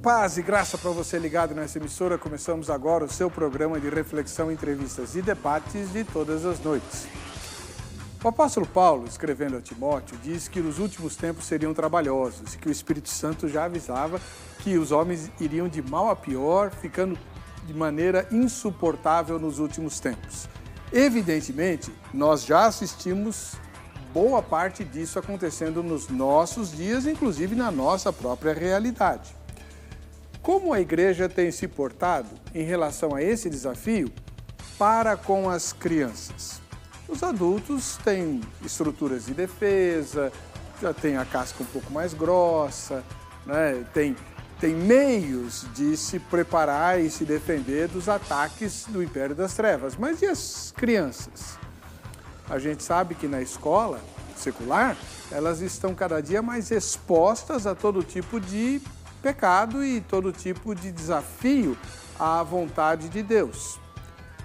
Paz e graça para você ligado nessa emissora. Começamos agora o seu programa de reflexão, entrevistas e debates de todas as noites. O apóstolo Paulo, escrevendo a Timóteo, diz que os últimos tempos seriam trabalhosos e que o Espírito Santo já avisava que os homens iriam de mal a pior, ficando de maneira insuportável nos últimos tempos. Evidentemente, nós já assistimos boa parte disso acontecendo nos nossos dias, inclusive na nossa própria realidade. Como a igreja tem se portado em relação a esse desafio para com as crianças? Os adultos têm estruturas de defesa, já tem a casca um pouco mais grossa, né? Tem meios de se preparar e se defender dos ataques do Império das Trevas. Mas e as crianças? A gente sabe que na escola secular, elas estão cada dia mais expostas a todo tipo de pecado e todo tipo de desafio à vontade de Deus.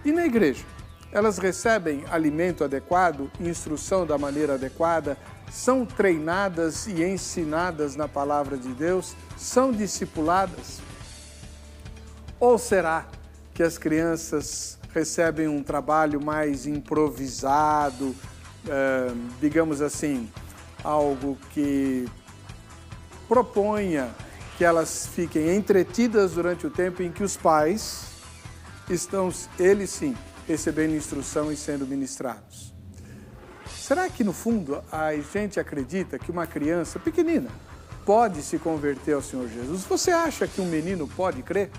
E na igreja? Elas recebem alimento adequado, instrução da maneira adequada, são treinadas e ensinadas na palavra de Deus, são discipuladas? Ou será que as crianças recebem um trabalho mais improvisado, digamos assim, algo que proponha que elas fiquem entretidas durante o tempo em que os pais estão, eles sim, recebendo instrução e sendo ministrados? Será que, no fundo, a gente acredita que uma criança pequenina pode se converter ao Senhor Jesus? Você acha que um menino pode crer?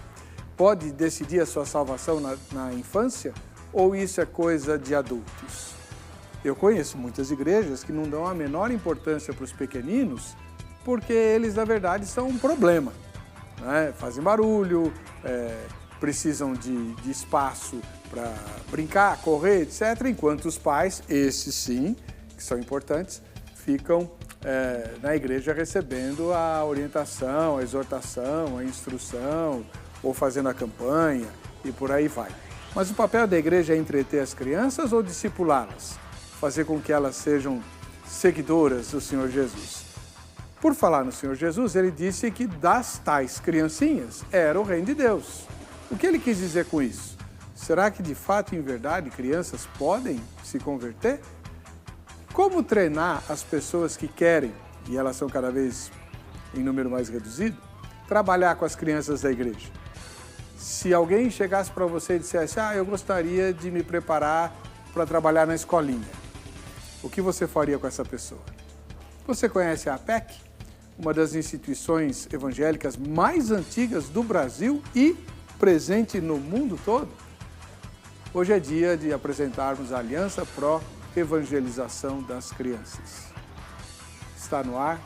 Pode decidir a sua salvação na infância? Ou isso é coisa de adultos? Eu conheço muitas igrejas que não dão a menor importância para os pequeninos porque eles, na verdade, são um problema, né? Fazem barulho, precisam de espaço para brincar, correr, etc. Enquanto os pais, esses sim, que são importantes, ficam na igreja recebendo a orientação, a exortação, a instrução, ou fazendo a campanha e por aí vai. Mas o papel da igreja é entreter as crianças ou discipulá-las? Fazer com que elas sejam seguidoras do Senhor Jesus? Por falar no Senhor Jesus, ele disse que das tais criancinhas era o reino de Deus. O que ele quis dizer com isso? Será que de fato e em verdade crianças podem se converter? Como treinar as pessoas que querem, e elas são cada vez em número mais reduzido, trabalhar com as crianças da igreja? Se alguém chegasse para você e dissesse, eu gostaria de me preparar para trabalhar na escolinha, o que você faria com essa pessoa? Você conhece a APEC? Uma das instituições evangélicas mais antigas do Brasil e presente no mundo todo? Hoje é dia de apresentarmos a Aliança Pro Evangelização das Crianças. Está no ar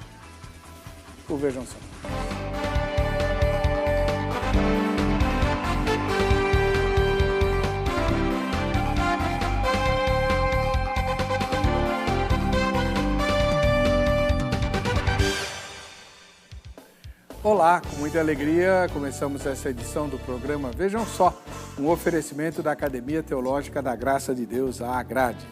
o Vejam Só. Olá, com muita alegria começamos essa edição do programa Vejam Só, um oferecimento da Academia Teológica da Graça de Deus, a AGRADE.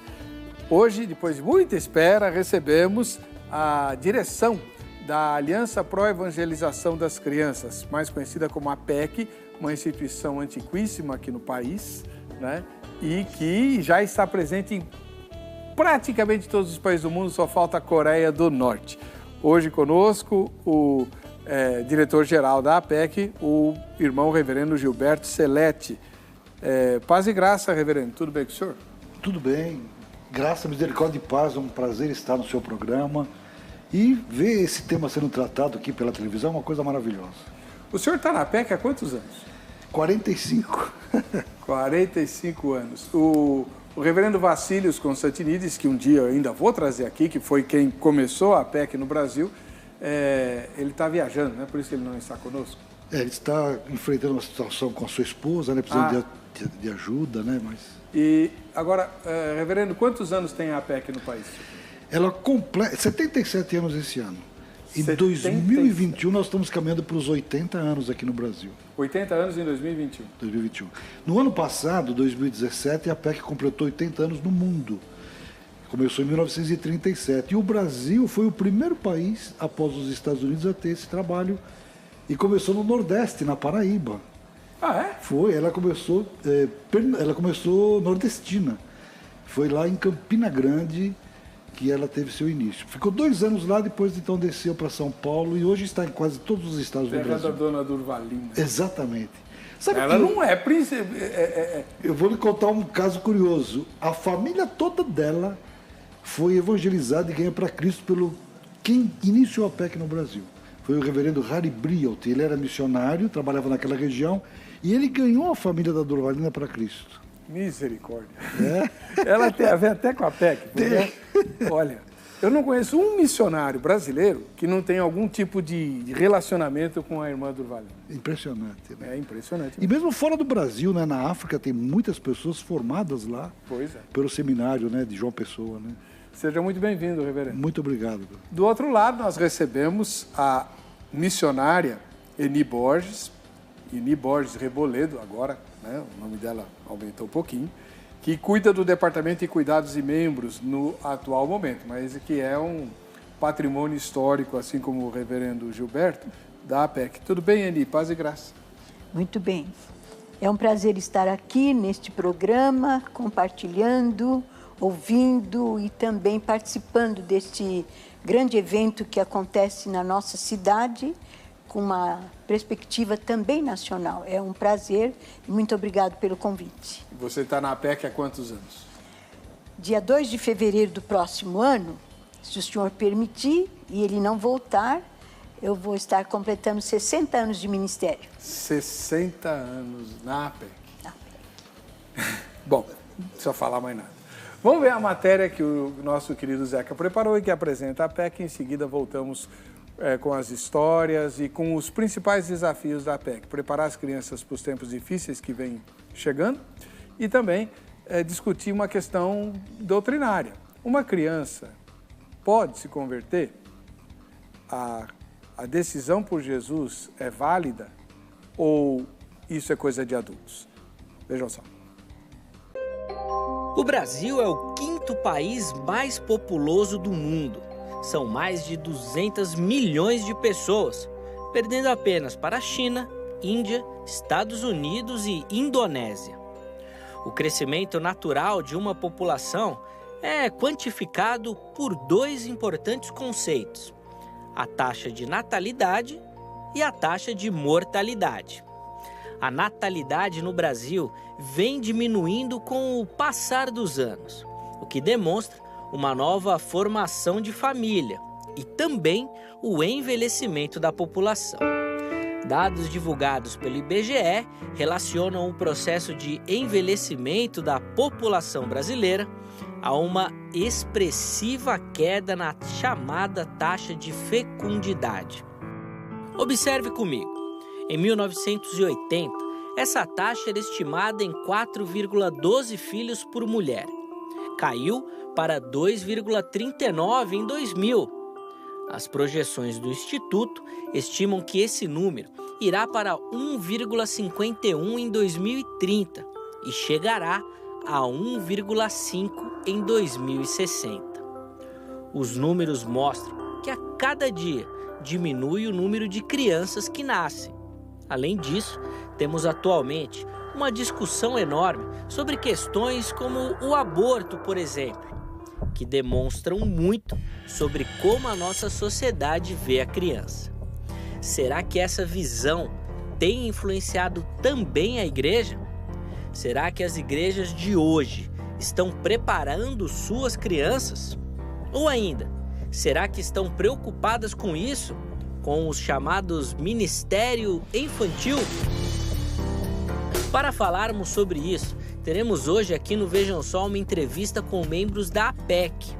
Hoje, depois de muita espera, recebemos a direção da Aliança Pro Evangelização das Crianças, mais conhecida como APEC, uma instituição antiquíssima aqui no país, né? E que já está presente em praticamente todos os países do mundo, só falta a Coreia do Norte. Hoje conosco o diretor-geral da APEC, o irmão reverendo Gilberto Celete. Paz e graça, reverendo. Tudo bem com o senhor? Tudo bem. Graça, misericórdia e paz. É um prazer estar no seu programa e ver esse tema sendo tratado aqui pela televisão é uma coisa maravilhosa. O senhor está na APEC há quantos anos? 45. 45 anos. O reverendo Vassílios Constantinides, que um dia eu ainda vou trazer aqui, que foi quem começou a APEC no Brasil, ele está viajando, né? Por isso ele não está conosco. Ele está enfrentando uma situação com a sua esposa, né? Precisando de ajuda, né? E agora, reverendo, quantos anos tem a APEC no país? Ela completa 77 anos esse ano. Em 2021 nós estamos caminhando para os 80 anos aqui no Brasil. 80 anos em 2021. 2021. No ano passado, 2017, a APEC completou 80 anos no mundo. Começou em 1937 e o Brasil foi o primeiro país, após os Estados Unidos, a ter esse trabalho E começou no Nordeste, na Paraíba. Ah, é? Foi, ela começou nordestina. Foi lá em Campina Grande que ela teve seu início. Ficou 2 anos lá, depois então desceu para São Paulo e hoje está em quase todos os estados do Brasil. Terra da Dona Durvalina. Exatamente. Sabe ela que não é príncipe. Eu vou lhe contar um caso curioso. A família toda dela foi evangelizada e ganha para Cristo pelo quem iniciou a PEC no Brasil. Foi o reverendo Harry Brielt. Ele era missionário, trabalhava naquela região e ele ganhou a família da Durvalina para Cristo. Misericórdia. Ela tem a ver até com a PEC. Porque, olha, eu não conheço um missionário brasileiro que não tenha algum tipo de relacionamento com a irmã Durvalina. Impressionante, né? É impressionante. E mesmo fora do Brasil, né, na África, tem muitas pessoas formadas lá pelo seminário, né, de João Pessoa. Né? Seja muito bem-vindo, reverendo. Muito obrigado. Do outro lado, nós recebemos a missionária Eni Borges Reboledo, agora, né, o nome dela aumentou um pouquinho, que cuida do Departamento de Cuidados e Membros no atual momento, mas que é um patrimônio histórico, assim como o reverendo Gilberto, da APEC. Tudo bem, Eni? Paz e graça. Muito bem. É um prazer estar aqui neste programa, compartilhando, ouvindo e também participando deste grande evento que acontece na nossa cidade, com uma perspectiva também nacional. É um prazer e muito obrigado pelo convite. Você está na APEC há quantos anos? Dia 2 de fevereiro do próximo ano, se o senhor permitir e ele não voltar, eu vou estar completando 60 anos de ministério. 60 anos na APEC. Bom, não precisa falar mais nada. Vamos ver a matéria que o nosso querido Zeca preparou e que apresenta a APEC. Em seguida, voltamos com as histórias e com os principais desafios da APEC. Preparar as crianças para os tempos difíceis que vêm chegando e também discutir uma questão doutrinária. Uma criança pode se converter? A decisão por Jesus é válida ou isso é coisa de adultos? Vejam só. O Brasil é o 5º país mais populoso do mundo. São mais de 200 milhões de pessoas, perdendo apenas para a China, Índia, Estados Unidos e Indonésia. O crescimento natural de uma população é quantificado por 2 importantes conceitos: a taxa de natalidade e a taxa de mortalidade. A natalidade no Brasil vem diminuindo com o passar dos anos, o que demonstra uma nova formação de família e também o envelhecimento da população. Dados divulgados pelo IBGE relacionam o processo de envelhecimento da população brasileira a uma expressiva queda na chamada taxa de fecundidade. Observe comigo. Em 1980, essa taxa era estimada em 4,12 filhos por mulher. Caiu para 2,39 em 2000. As projeções do Instituto estimam que esse número irá para 1,51 em 2030 e chegará a 1,5 em 2060. Os números mostram que a cada dia diminui o número de crianças que nascem. Além disso, temos atualmente uma discussão enorme sobre questões como o aborto, por exemplo, que demonstram muito sobre como a nossa sociedade vê a criança. Será que essa visão tem influenciado também a igreja? Será que as igrejas de hoje estão preparando suas crianças? Ou ainda, será que estão preocupadas com isso? Com os chamados ministério infantil? Para falarmos sobre isso, teremos hoje aqui no Vejam Só uma entrevista com membros da APEC.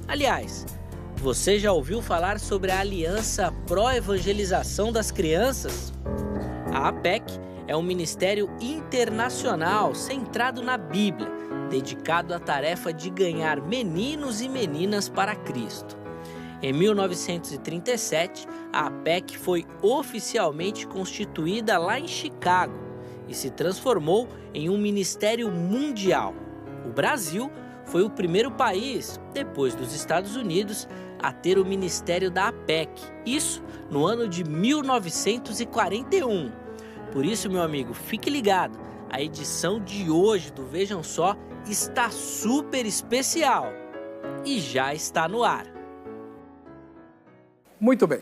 Aliás, você já ouviu falar sobre a Aliança Pró-Evangelização das Crianças? A APEC é um ministério internacional centrado na Bíblia, dedicado à tarefa de ganhar meninos e meninas para Cristo. Em 1937, a APEC foi oficialmente constituída lá em Chicago e se transformou em um ministério mundial. O Brasil foi o primeiro país, depois dos Estados Unidos, a ter o ministério da APEC. Isso no ano de 1941. Por isso, meu amigo, fique ligado. A edição de hoje do Vejam Só está super especial e já está no ar. Muito bem.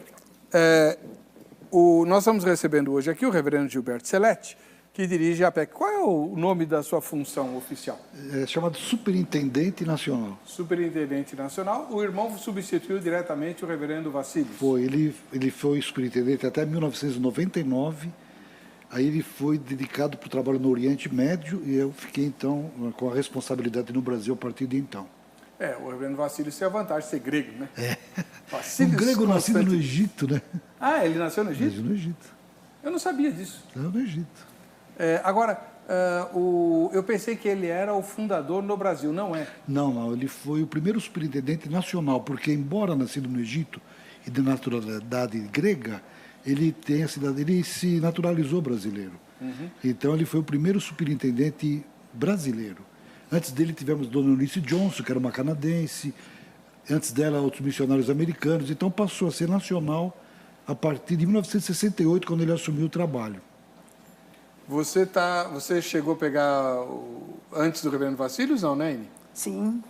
Nós estamos recebendo hoje aqui o reverendo Gilberto Celletti, que dirige a APEC. Qual é o nome da sua função oficial? É chamado Superintendente Nacional. Superintendente Nacional. O irmão substituiu diretamente o reverendo Vassílios. Foi, ele foi superintendente até 1999. Aí ele foi dedicado para o trabalho no Oriente Médio e eu fiquei, então, com a responsabilidade no Brasil a partir de então. O reverendo Vassílios tem a vantagem de ser grego, né? Um grego nascido no Egito, né? Ah, ele nasceu no Egito? Nasceu no Egito. Eu não sabia disso. Nasceu no Egito. Agora, eu pensei que ele era o fundador no Brasil, não é? Não, ele foi o primeiro superintendente nacional, porque embora nascido no Egito e de naturalidade grega, ele se naturalizou brasileiro. Uhum. Então ele foi o primeiro superintendente brasileiro. Antes dele tivemos Dona Eunice Johnson, que era uma canadense, antes dela outros missionários americanos, então passou a ser nacional a partir de 1968, quando ele assumiu o trabalho. Você chegou a pegar antes do reverendo Vassílios, não, né, Ine? Sim.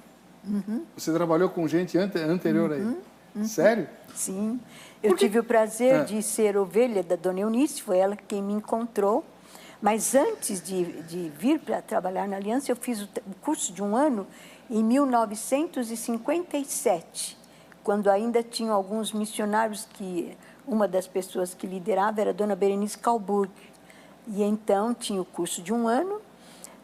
Uhum. Você trabalhou com gente anterior a ele? Uhum. Sério? Sim. Eu tive o prazer de ser ovelha da Dona Eunice, foi ela quem me encontrou. Mas antes de vir para trabalhar na Aliança, eu fiz o curso de um ano em 1957, quando ainda tinham alguns missionários que uma das pessoas que liderava era a Dona Berenice Calburg. E então tinha o curso de um ano,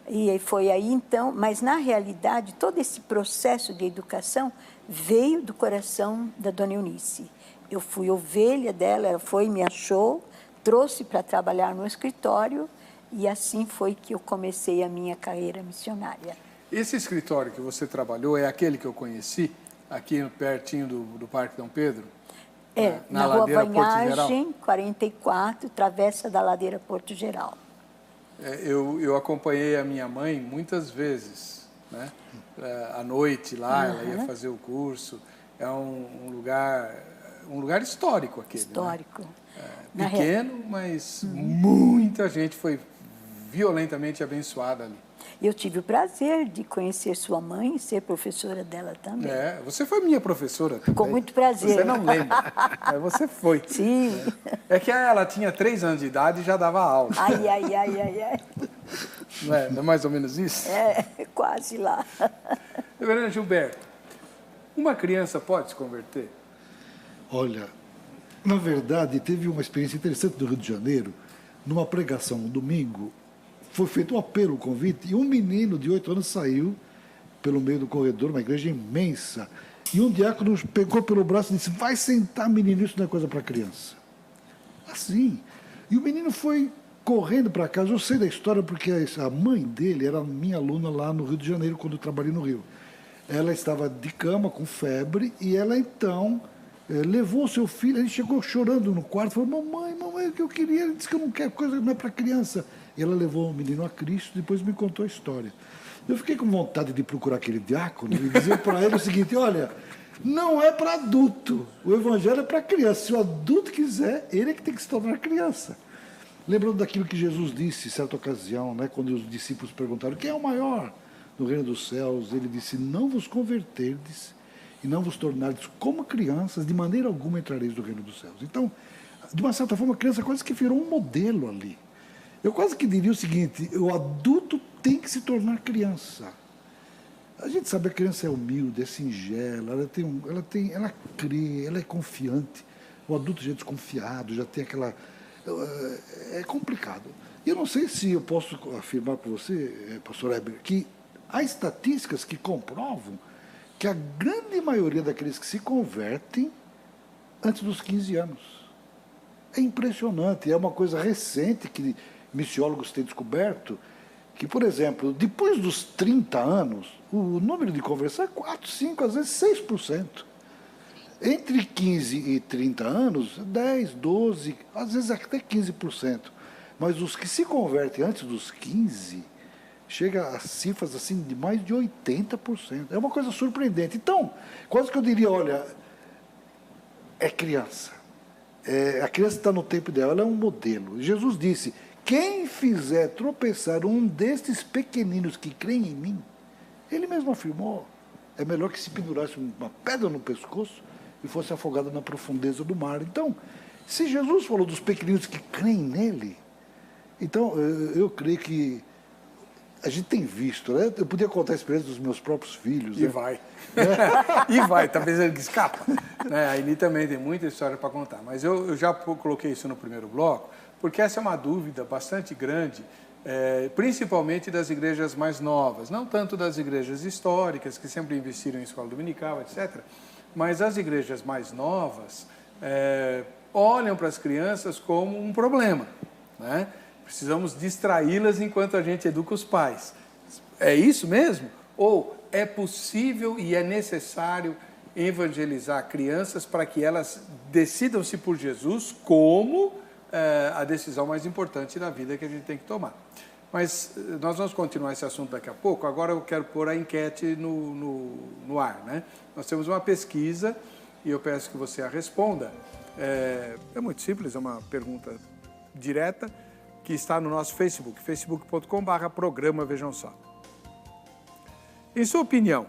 e foi aí então, mas na realidade todo esse processo de educação veio do coração da Dona Eunice. Eu fui ovelha dela, ela foi, me achou, trouxe para trabalhar no escritório, e assim foi que eu comecei a minha carreira missionária. Esse escritório que você trabalhou é aquele que eu conheci, aqui pertinho do Parque Dom Pedro? Na Rua Vanhagem, 44, travessa da Ladeira Porto Geral. Eu acompanhei a minha mãe muitas vezes, né? À noite lá, ela ia fazer o curso. É um lugar histórico aquele. Histórico. Né? Pequeno, mas muita gente foi violentamente abençoada ali. Eu tive o prazer de conhecer sua mãe e ser professora dela também. Você foi minha professora também. Com muito prazer. Você não lembra, mas você foi. Sim. É que ela tinha 3 anos de idade e já dava aula. Ai. Não é mais ou menos isso? Quase lá. Reverendo Gilberto, uma criança pode se converter? Olha, na verdade, teve uma experiência interessante no Rio de Janeiro, numa pregação no domingo. Foi feito um apelo, um convite, e um menino de 8 anos saiu pelo meio do corredor, uma igreja imensa, e um diácono pegou pelo braço e disse: vai sentar, menino, isso não é coisa para criança. Assim. E o menino foi correndo para casa. Eu sei da história porque a mãe dele era minha aluna lá no Rio de Janeiro, quando eu trabalhei no Rio. Ela estava de cama, com febre, e ela então levou o seu filho. Ele chegou chorando no quarto, falou: mamãe, o que eu queria? Ele disse que eu não quero coisa, não é para criança. E ela levou o menino a Cristo, depois me contou a história. Eu fiquei com vontade de procurar aquele diácono e dizer para ele o seguinte: olha, não é para adulto, o evangelho é para criança. Se o adulto quiser, ele é que tem que se tornar criança. Lembrando daquilo que Jesus disse em certa ocasião, né, quando os discípulos perguntaram: quem é o maior no reino dos céus? Ele disse: não vos converterdes e não vos tornardes como crianças, de maneira alguma entrareis no reino dos céus. Então, de uma certa forma, a criança quase que virou um modelo ali. Eu quase que diria o seguinte: o adulto tem que se tornar criança. A gente sabe que a criança é humilde, é singela, ela crê, ela é confiante. O adulto já é desconfiado, já tem aquela... É complicado. E eu não sei se eu posso afirmar para você, pastor Heber, que há estatísticas que comprovam que a grande maioria daqueles que se convertem antes dos 15 anos. É impressionante, é uma coisa recente que missiólogos têm descoberto, que, por exemplo, depois dos 30 anos, o número de conversão é 4, 5, às vezes 6%. Entre 15 e 30 anos, 10, 12, às vezes até 15%. Mas os que se convertem antes dos 15, chega a cifras assim de mais de 80%. É uma coisa surpreendente. Então, quase que eu diria, olha, é criança. A criança está no tempo dela, ela é um modelo. Jesus disse, quem fizer tropeçar um destes pequeninos que creem em mim, ele mesmo afirmou, é melhor que se pendurasse uma pedra no pescoço e fosse afogado na profundeza do mar. Então, se Jesus falou dos pequeninos que creem nele, então eu creio que a gente tem visto, né? Eu podia contar a experiência dos meus próprios filhos. E vai. E vai, tá pensando que escapa. Né? A Aini também tem muita história para contar. Mas eu já coloquei isso no primeiro bloco, porque essa é uma dúvida bastante grande, principalmente das igrejas mais novas. Não tanto das igrejas históricas, que sempre investiram em escola dominical, etc. Mas as igrejas mais novas olham para as crianças como um problema, né? Precisamos distraí-las enquanto a gente educa os pais. É isso mesmo? Ou é possível e é necessário evangelizar crianças para que elas decidam-se por Jesus como a decisão mais importante da vida que a gente tem que tomar? Mas nós vamos continuar esse assunto daqui a pouco. Agora eu quero pôr a enquete no ar, né? Nós temos uma pesquisa e eu peço que você a responda. É muito simples, é uma pergunta direta, que está no nosso Facebook, facebook.com/programa Vejam Só. Em sua opinião,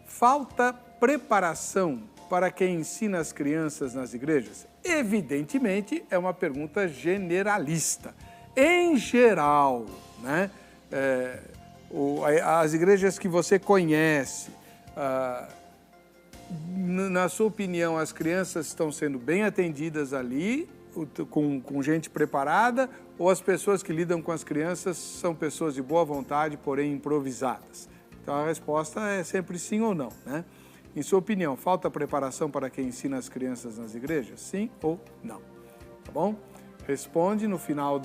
falta preparação para quem ensina as crianças nas igrejas? Evidentemente, é uma pergunta generalista. Em geral, né? As igrejas que você conhece, na sua opinião, as crianças estão sendo bem atendidas ali, com gente preparada, ou as pessoas que lidam com as crianças são pessoas de boa vontade, porém improvisadas? Então a resposta é sempre sim ou não, né? Em sua opinião, falta preparação para quem ensina as crianças nas igrejas? Sim ou não? Tá bom? Responde no final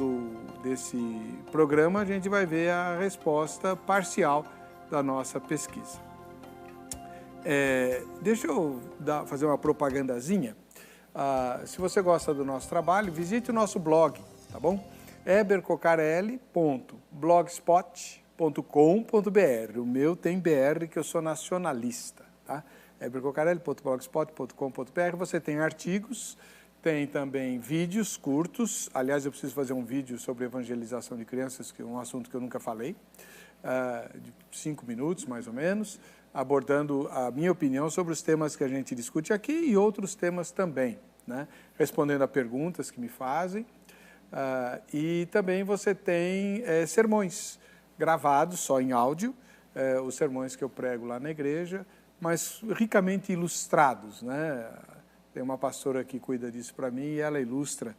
desse programa, a gente vai ver a resposta parcial da nossa pesquisa. Deixa eu fazer uma propagandazinha. Se você gosta do nosso trabalho, visite o nosso blog, tá bom? ebercocarelli.blogspot.com.br. O meu tem BR, que eu sou nacionalista, tá? ebercocarelli.blogspot.com.br. Você tem artigos, tem também vídeos curtos. Aliás, eu preciso fazer um vídeo sobre evangelização de crianças, que é um assunto que eu nunca falei, de 5 minutos, mais ou menos, abordando a minha opinião sobre os temas que a gente discute aqui e outros temas também, né? Respondendo a perguntas que me fazem. E também você tem sermões gravados, só em áudio, os sermões que eu prego lá na igreja, mas ricamente ilustrados, né? Tem uma pastora que cuida disso para mim e ela ilustra.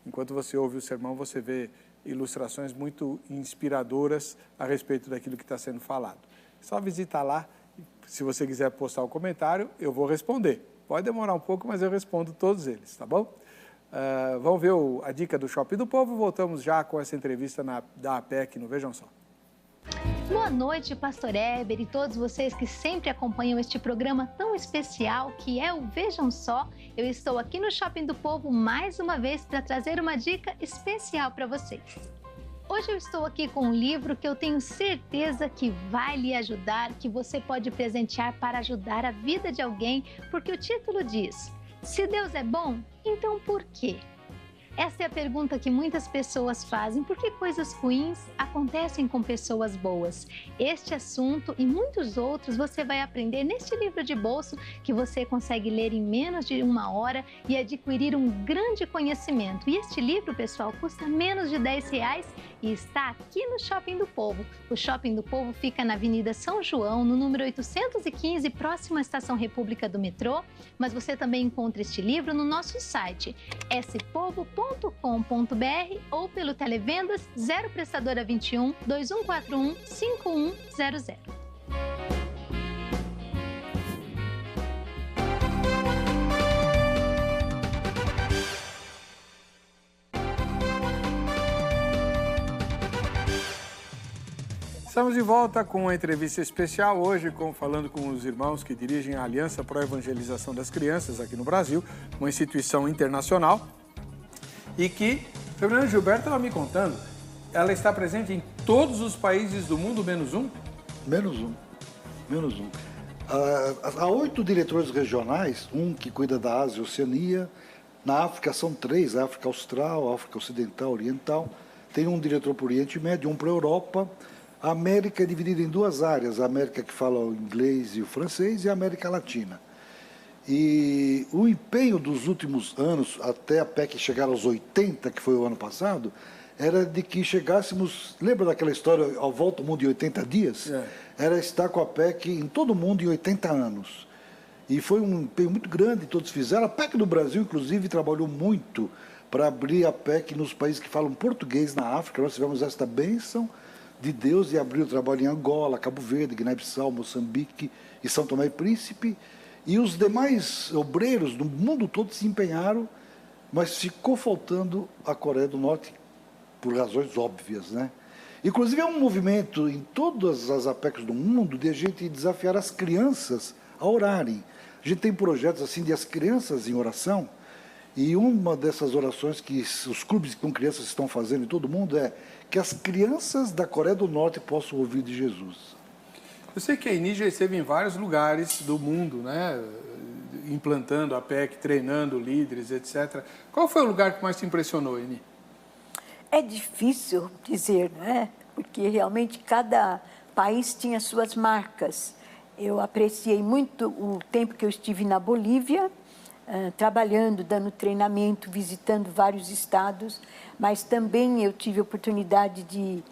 Enquanto você ouve o sermão, você vê ilustrações muito inspiradoras a respeito daquilo que está sendo falado. É só visitar lá. Se você quiser postar um comentário, eu vou responder. Pode demorar um pouco, mas eu respondo todos eles, tá bom? Vamos ver a dica do Shopping do Povo. Voltamos já com essa entrevista da APEC no Vejam Só. Boa noite, Pastor Heber e todos vocês que sempre acompanham este programa tão especial que é o Vejam Só. Eu estou aqui no Shopping do Povo mais uma vez para trazer uma dica especial para vocês. Hoje eu estou aqui com um livro que eu tenho certeza que vai lhe ajudar, que você pode presentear para ajudar a vida de alguém, porque o título diz: Se Deus é bom, então por quê? Essa é a pergunta que muitas pessoas fazem. Por que coisas ruins acontecem com pessoas boas? Este assunto e muitos outros você vai aprender neste livro de bolso que você consegue ler em menos de 1 hora e adquirir um grande conhecimento. E este livro, pessoal, custa menos de R$10 e está aqui no Shopping do Povo. O Shopping do Povo fica na Avenida São João, no número 815, próximo à Estação República do metrô. Mas você também encontra este livro no nosso site, spovo.com.br ou pelo Televendas 0 Prestadora 21 2141 5100. Estamos de volta com uma entrevista especial hoje, falando com os irmãos que dirigem a Aliança Pro Evangelização das Crianças aqui no Brasil, uma instituição internacional, e que, Fernando Gilberto estava me contando, ela está presente em todos os países do mundo, menos um? Menos um. Há 8 diretores regionais, um que cuida da Ásia e Oceania. Na África são 3, a África Austral, a África Ocidental, Oriental. Tem um diretor para o Oriente Médio, um para a Europa. A América é dividida em 2 áreas, a América que fala o inglês e o francês e a América Latina. E o empenho dos últimos anos, até a PEC chegar aos 80, que foi o ano passado, era de que chegássemos... Lembra daquela história, ao volta ao mundo em 80 dias? Era estar com a PEC em todo o mundo em 80 anos. E foi um empenho muito grande, todos fizeram. A PEC do Brasil, inclusive, trabalhou muito para abrir a PEC nos países que falam português na África. Nós tivemos esta bênção de Deus e abriu o trabalho em Angola, Cabo Verde, Guiné-Bissau, Moçambique e São Tomé e Príncipe. E os demais obreiros do mundo todo se empenharam, mas ficou faltando a Coreia do Norte, por razões óbvias, né? Inclusive, é um movimento em todas as APECs do mundo de a gente desafiar as crianças a orarem. A gente tem projetos assim de as crianças em oração, e uma dessas orações que os clubes com crianças estão fazendo em todo mundo é que as crianças da Coreia do Norte possam ouvir de Jesus. Eu sei que a Eni já esteve em vários lugares do mundo, né? Implantando a PEC, treinando líderes, etc. Qual foi o lugar que mais te impressionou, Eni? É difícil dizer, não é? Porque realmente cada país tinha suas marcas. Eu apreciei muito o tempo que eu estive na Bolívia, trabalhando, dando treinamento, visitando vários estados, mas também eu tive a oportunidade de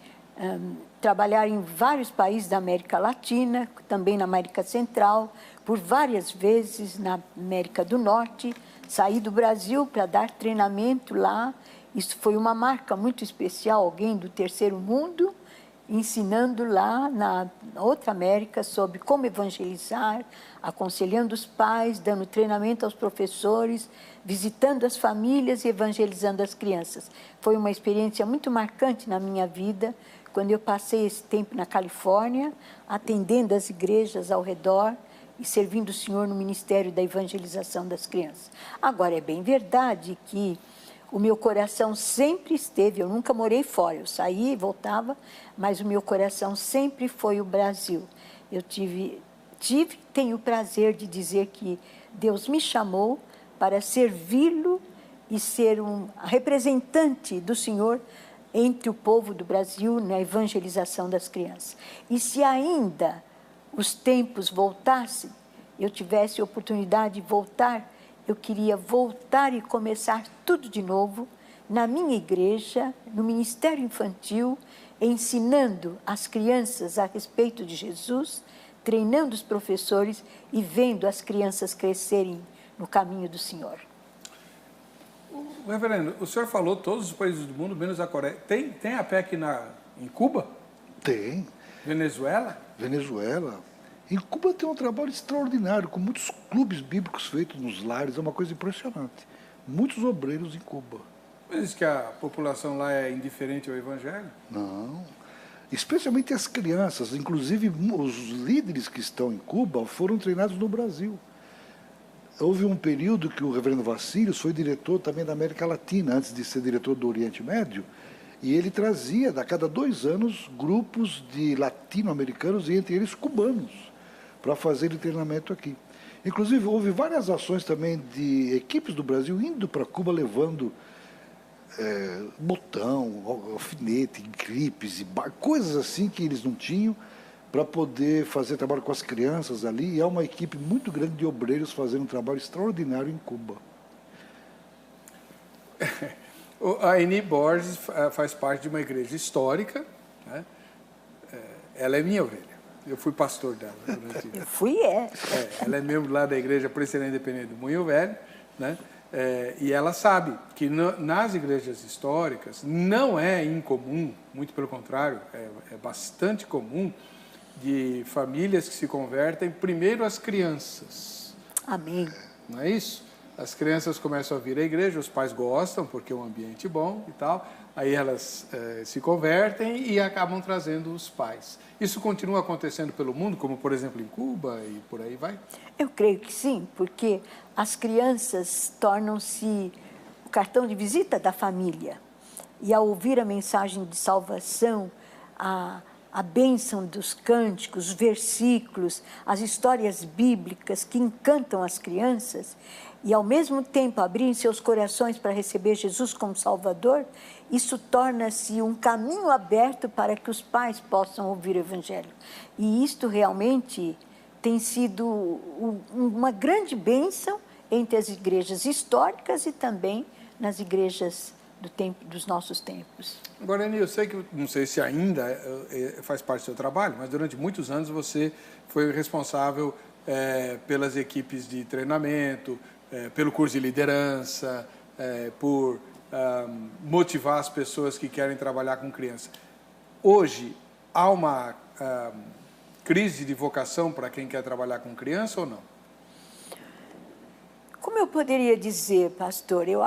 trabalhar em vários países da América Latina, também na América Central, por várias vezes na América do Norte, saí do Brasil para dar treinamento lá. Isso foi uma marca muito especial, alguém do terceiro mundo ensinando lá na outra América sobre como evangelizar, aconselhando os pais, dando treinamento aos professores, visitando as famílias e evangelizando as crianças. Foi uma experiência muito marcante na minha vida, quando eu passei esse tempo na Califórnia, atendendo as igrejas ao redor e servindo o Senhor no ministério da evangelização das crianças. Agora, é bem verdade que o meu coração sempre esteve, eu nunca morei fora, eu saía e voltava, mas o meu coração sempre foi o Brasil. Eu tenho o prazer de dizer que Deus me chamou para servi-lo e ser um representante do Senhor entre o povo do Brasil na evangelização das crianças. E se ainda os tempos voltassem, eu tivesse a oportunidade de voltar, eu queria voltar e começar tudo de novo na minha igreja, no Ministério Infantil, ensinando as crianças a respeito de Jesus, treinando os professores e vendo as crianças crescerem no caminho do Senhor. Reverendo, o senhor falou todos os países do mundo, menos a Coreia. Tem a PEC em Cuba? Tem. Venezuela? Venezuela. Em Cuba tem um trabalho extraordinário, com muitos clubes bíblicos feitos nos lares, é uma coisa impressionante. Muitos obreiros em Cuba. Mas diz que a população lá é indiferente ao evangelho? Não. Especialmente as crianças, inclusive os líderes que estão em Cuba foram treinados no Brasil. Houve um período que o reverendo Vassílios foi diretor também da América Latina, antes de ser diretor do Oriente Médio, e ele trazia, a cada 2 anos, grupos de latino-americanos e entre eles cubanos, para fazer treinamento aqui. Inclusive, houve várias ações também de equipes do Brasil indo para Cuba levando botão, alfinete, gripes, e coisas assim que eles não tinham, para poder fazer trabalho com as crianças ali. E há uma equipe muito grande de obreiros fazendo um trabalho extraordinário em Cuba. A Eni Borges faz parte de uma igreja histórica, né? Ela é minha ovelha. Eu fui pastor dela. Eu fui, ela é membro lá da Igreja Presbiteriana Independente do Moinho Velho, né? E ela sabe que nas igrejas históricas não é incomum, muito pelo contrário, é bastante comum, de famílias que se convertem primeiro as crianças. Amém. Não é isso? As crianças começam a vir à igreja, os pais gostam porque é um ambiente bom e tal, aí elas se convertem e acabam trazendo os pais. Isso continua acontecendo pelo mundo, como por exemplo em Cuba e por aí vai? Eu creio que sim, porque as crianças tornam-se o cartão de visita da família. E ao ouvir a mensagem de salvação, a bênção dos cânticos, os versículos, as histórias bíblicas que encantam as crianças e, ao mesmo tempo, abrirem seus corações para receber Jesus como Salvador, isso torna-se um caminho aberto para que os pais possam ouvir o Evangelho. E isto realmente tem sido uma grande bênção entre as igrejas históricas e também nas igrejas dos nossos tempos. Agora, Eni, eu sei que, não sei se ainda faz parte do seu trabalho, mas durante muitos anos você foi responsável pelas equipes de treinamento, pelo curso de liderança, por motivar as pessoas que querem trabalhar com criança. Hoje, há uma crise de vocação para quem quer trabalhar com criança ou não? Como eu poderia dizer, pastor, eu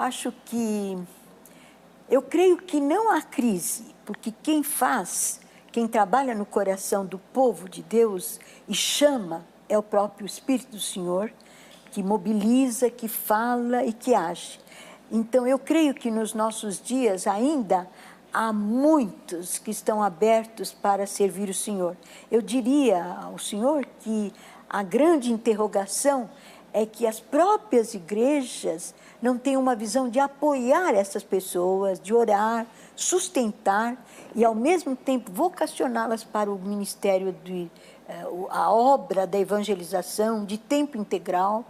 creio que não há crise, porque quem trabalha no coração do povo de Deus e chama é o próprio Espírito do Senhor, que mobiliza, que fala e que age. Então, eu creio que nos nossos dias ainda há muitos que estão abertos para servir o Senhor. Eu diria ao Senhor que a grande interrogação é que as próprias igrejas não têm uma visão de apoiar essas pessoas, de orar, sustentar e, ao mesmo tempo, vocacioná-las para o ministério, a obra da evangelização de tempo integral.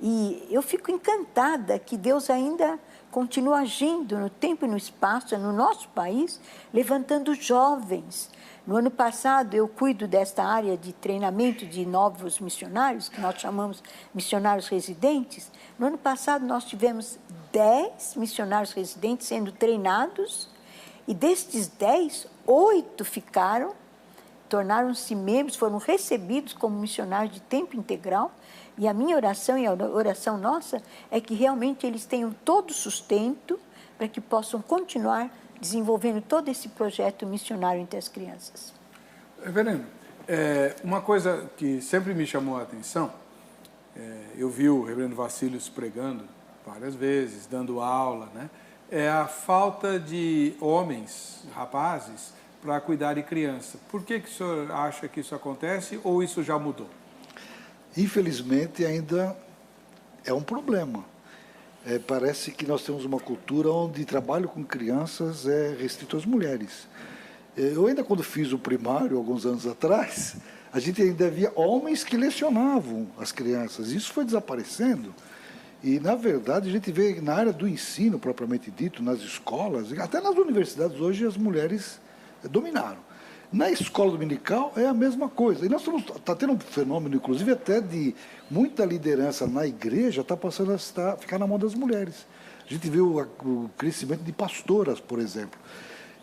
E eu fico encantada que Deus ainda continua agindo no tempo e no espaço, no nosso país, levantando jovens. No ano passado, eu cuido desta área de treinamento de novos missionários, que nós chamamos missionários residentes. No ano passado, nós tivemos 10 missionários residentes sendo treinados, e destes 10, 8 tornaram-se membros, foram recebidos como missionários de tempo integral. E a minha oração e a oração nossa é que realmente eles tenham todo o sustento para que possam continuar desenvolvendo todo esse projeto missionário entre as crianças. Reverendo, uma coisa que sempre me chamou a atenção, eu vi o reverendo Vassílios pregando várias vezes, dando aula, né? É a falta de homens, rapazes, para cuidar de criança. Por que o senhor acha que isso acontece ou isso já mudou? Infelizmente, ainda é um problema. Parece que nós temos uma cultura onde trabalho com crianças é restrito às mulheres. Eu ainda, quando fiz o primário, alguns anos atrás, a gente ainda via homens que lecionavam as crianças. Isso foi desaparecendo. E, na verdade, a gente vê na área do ensino, propriamente dito, nas escolas, até nas universidades, hoje as mulheres dominaram. Na escola dominical é a mesma coisa. E nós está tendo um fenômeno, inclusive, até de muita liderança na igreja está passando a ficar na mão das mulheres. A gente viu o crescimento de pastoras, por exemplo.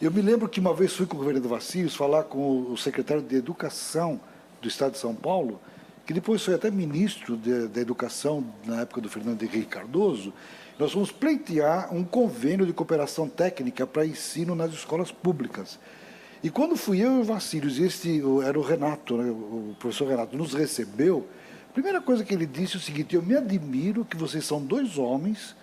Eu me lembro que uma vez fui com o reverendo Vassílios falar com o secretário de Educação do Estado de São Paulo, que depois foi até ministro da Educação na época do Fernando Henrique Cardoso. Nós fomos pleitear um convênio de cooperação técnica para ensino nas escolas públicas. E quando fui eu e o Vassílios, era o Renato, né, o professor Renato, nos recebeu, a primeira coisa que ele disse é o seguinte: eu me admiro que vocês são 2 homens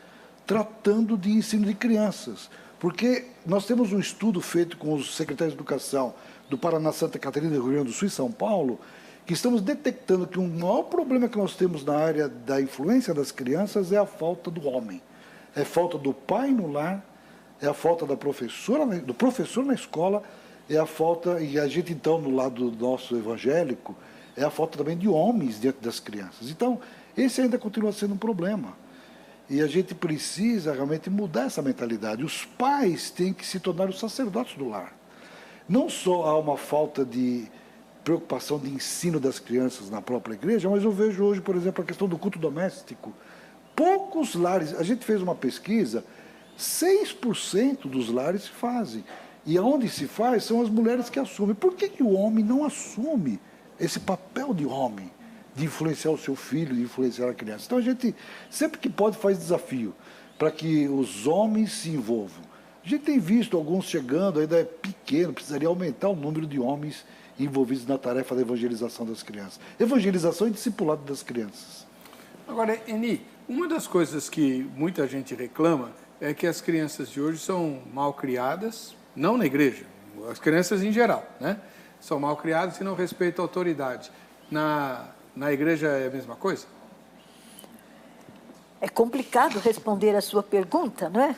tratando de ensino de crianças, porque nós temos um estudo feito com os secretários de Educação do Paraná, Santa Catarina, Rio Grande do Sul e São Paulo, que estamos detectando que o maior problema que nós temos na área da influência das crianças é a falta do homem, é a falta do pai no lar, é a falta do professor na escola, é a falta, e a gente então no lado nosso evangélico, é a falta também de homens diante das crianças. Então, esse ainda continua sendo um problema. E a gente precisa realmente mudar essa mentalidade. Os pais têm que se tornar os sacerdotes do lar. Não só há uma falta de preocupação de ensino das crianças na própria igreja, mas eu vejo hoje, por exemplo, a questão do culto doméstico. Poucos lares, a gente fez uma pesquisa, 6% dos lares se fazem. E aonde se faz são as mulheres que assumem. Por que o homem não assume esse papel de homem, de influenciar o seu filho, de influenciar a criança? Então a gente, sempre que pode, faz desafio para que os homens se envolvam. A gente tem visto alguns chegando, ainda é pequeno, precisaria aumentar o número de homens envolvidos na tarefa da evangelização das crianças. Evangelização e discipulado das crianças. Agora, Eni, uma das coisas que muita gente reclama é que as crianças de hoje são mal criadas, não na igreja, as crianças em geral, né? são mal criados e não respeitam a autoridade. Na igreja é a mesma coisa? É complicado responder a sua pergunta, não é?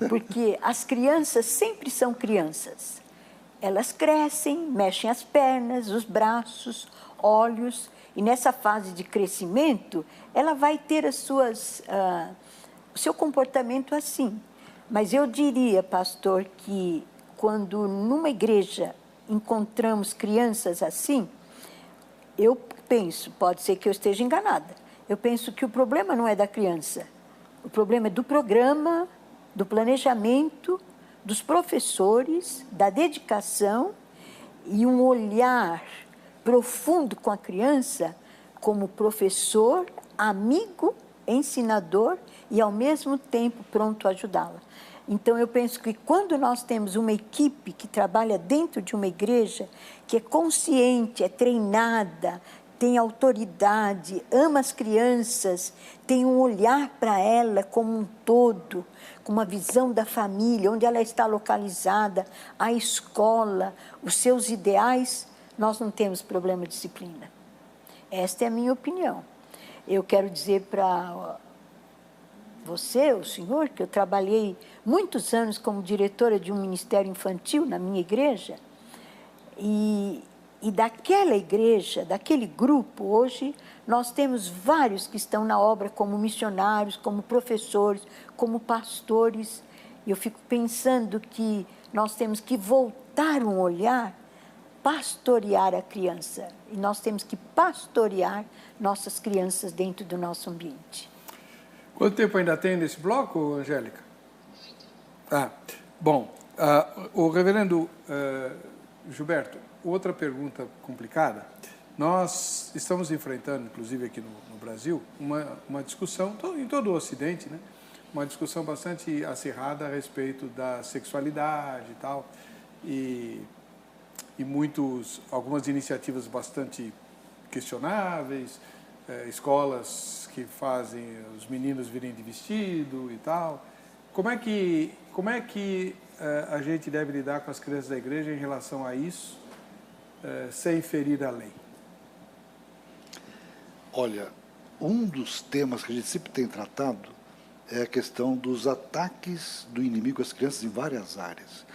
Porque as crianças sempre são crianças. Elas crescem, mexem as pernas, os braços, olhos, e nessa fase de crescimento, ela vai ter o seu comportamento assim. Mas eu diria, pastor, que quando numa igreja encontramos crianças assim, eu penso, pode ser que eu esteja enganada, eu penso que o problema não é da criança, o problema é do programa, do planejamento, dos professores, da dedicação e um olhar profundo com a criança como professor, amigo, ensinador e, ao mesmo tempo, pronto a ajudá-la. Então, eu penso que quando nós temos uma equipe que trabalha dentro de uma igreja, que é consciente, é treinada, tem autoridade, ama as crianças, tem um olhar para ela como um todo, com uma visão da família, onde ela está localizada, a escola, os seus ideais, nós não temos problema de disciplina. Esta é a minha opinião. Eu quero dizer para você, o senhor, que eu trabalhei muitos anos como diretora de um ministério infantil na minha igreja, e daquela igreja, daquele grupo, hoje, nós temos vários que estão na obra como missionários, como professores, como pastores. Eu fico pensando que nós temos que voltar um olhar, pastorear a criança. E nós temos que pastorear nossas crianças dentro do nosso ambiente. Quanto tempo ainda tem nesse bloco, Angélica? O reverendo Gilberto, outra pergunta complicada. Nós estamos enfrentando, inclusive aqui no Brasil, uma discussão, em todo o Ocidente, né? Uma discussão bastante acirrada a respeito da sexualidade e tal, e algumas iniciativas bastante questionáveis, escolas que fazem os meninos virem de vestido e tal. Como é que a gente deve lidar com as crianças da igreja em relação a isso, sem ferir a lei? Olha, um dos temas que a gente sempre tem tratado é a questão dos ataques do inimigo às crianças em várias áreas.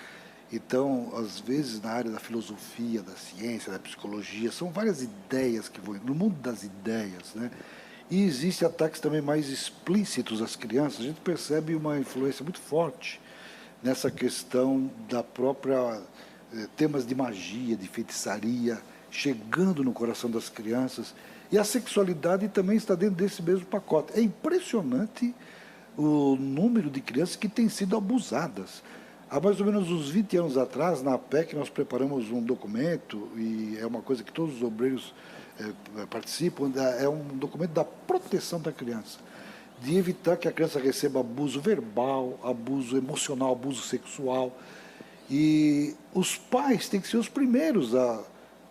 Então, às vezes, na área da filosofia, da ciência, da psicologia, são várias ideias que vão no mundo das ideias, né? E existem ataques também mais explícitos às crianças. A gente percebe uma influência muito forte nessa questão da própria temas de magia, de feitiçaria, chegando no coração das crianças. E a sexualidade também está dentro desse mesmo pacote. É impressionante o número de crianças que têm sido abusadas. Há mais ou menos uns 20 anos atrás, na APEC, nós preparamos um documento, e é uma coisa que todos os obreiros participam, é um documento da proteção da criança, de evitar que a criança receba abuso verbal, abuso emocional, abuso sexual. E os pais têm que ser os primeiros a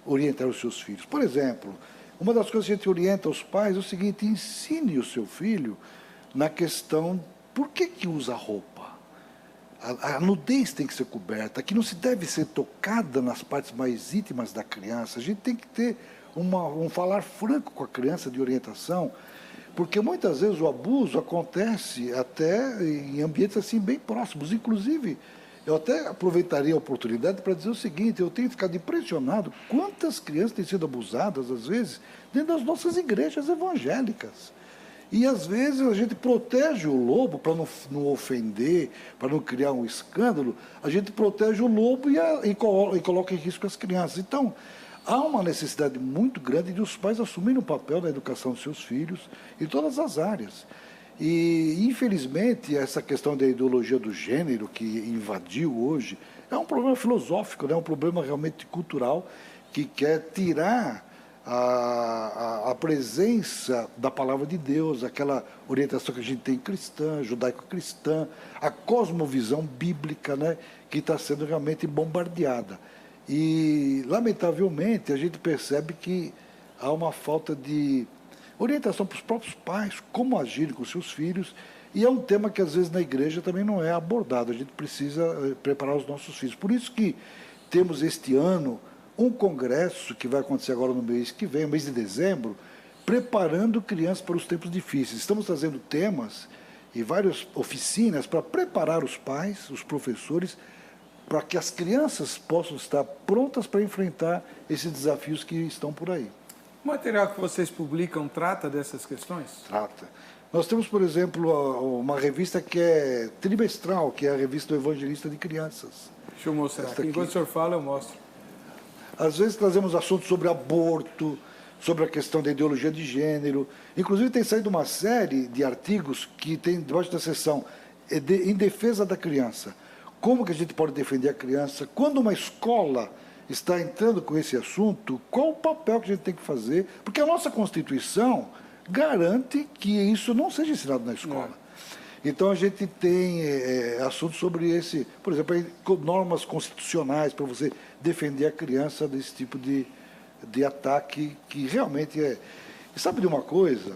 orientar os seus filhos. Por exemplo, uma das coisas que a gente orienta aos pais é o seguinte: ensine o seu filho na questão por que usa roupa. A nudez tem que ser coberta, que não se deve ser tocada nas partes mais íntimas da criança. A gente tem que ter um falar franco com a criança de orientação, porque muitas vezes o abuso acontece até em ambientes assim bem próximos. Inclusive, eu até aproveitaria a oportunidade para dizer o seguinte: eu tenho ficado impressionado quantas crianças têm sido abusadas, às vezes, dentro das nossas igrejas evangélicas. E, às vezes, a gente protege o lobo para não ofender, para não criar um escândalo. A gente protege o lobo e coloca em risco as crianças. Então, há uma necessidade muito grande de os pais assumirem o papel da educação dos seus filhos em todas as áreas. E, infelizmente, essa questão da ideologia do gênero que invadiu hoje é um problema filosófico, né? É um problema realmente cultural que quer tirar a presença da palavra de Deus, aquela orientação que a gente tem cristã, judaico-cristã, a cosmovisão bíblica, né, que está sendo realmente bombardeada. E, lamentavelmente, a gente percebe que há uma falta de orientação para os próprios pais, como agir com seus filhos, e é um tema que, às vezes, na igreja também não é abordado. A gente precisa preparar os nossos filhos. Por isso que temos este ano um congresso que vai acontecer agora no mês que vem, no mês de dezembro, preparando crianças para os tempos difíceis. Estamos trazendo temas e várias oficinas para preparar os pais, os professores, para que as crianças possam estar prontas para enfrentar esses desafios que estão por aí. O material que vocês publicam trata dessas questões? Trata. Nós temos, por exemplo, uma revista que é trimestral, que é a revista do Evangelista de Crianças. Deixa eu mostrar aqui. Enquanto o senhor fala, eu mostro. Às vezes trazemos assuntos sobre aborto, sobre a questão da ideologia de gênero. Inclusive tem saído uma série de artigos que tem debaixo da seção em defesa da criança. Como que a gente pode defender a criança? Quando uma escola está entrando com esse assunto, qual o papel que a gente tem que fazer? Porque a nossa Constituição garante que isso não seja ensinado na escola. Então a gente tem assuntos sobre esse, por exemplo, normas constitucionais para você defender a criança desse tipo de ataque que realmente é... E sabe de uma coisa?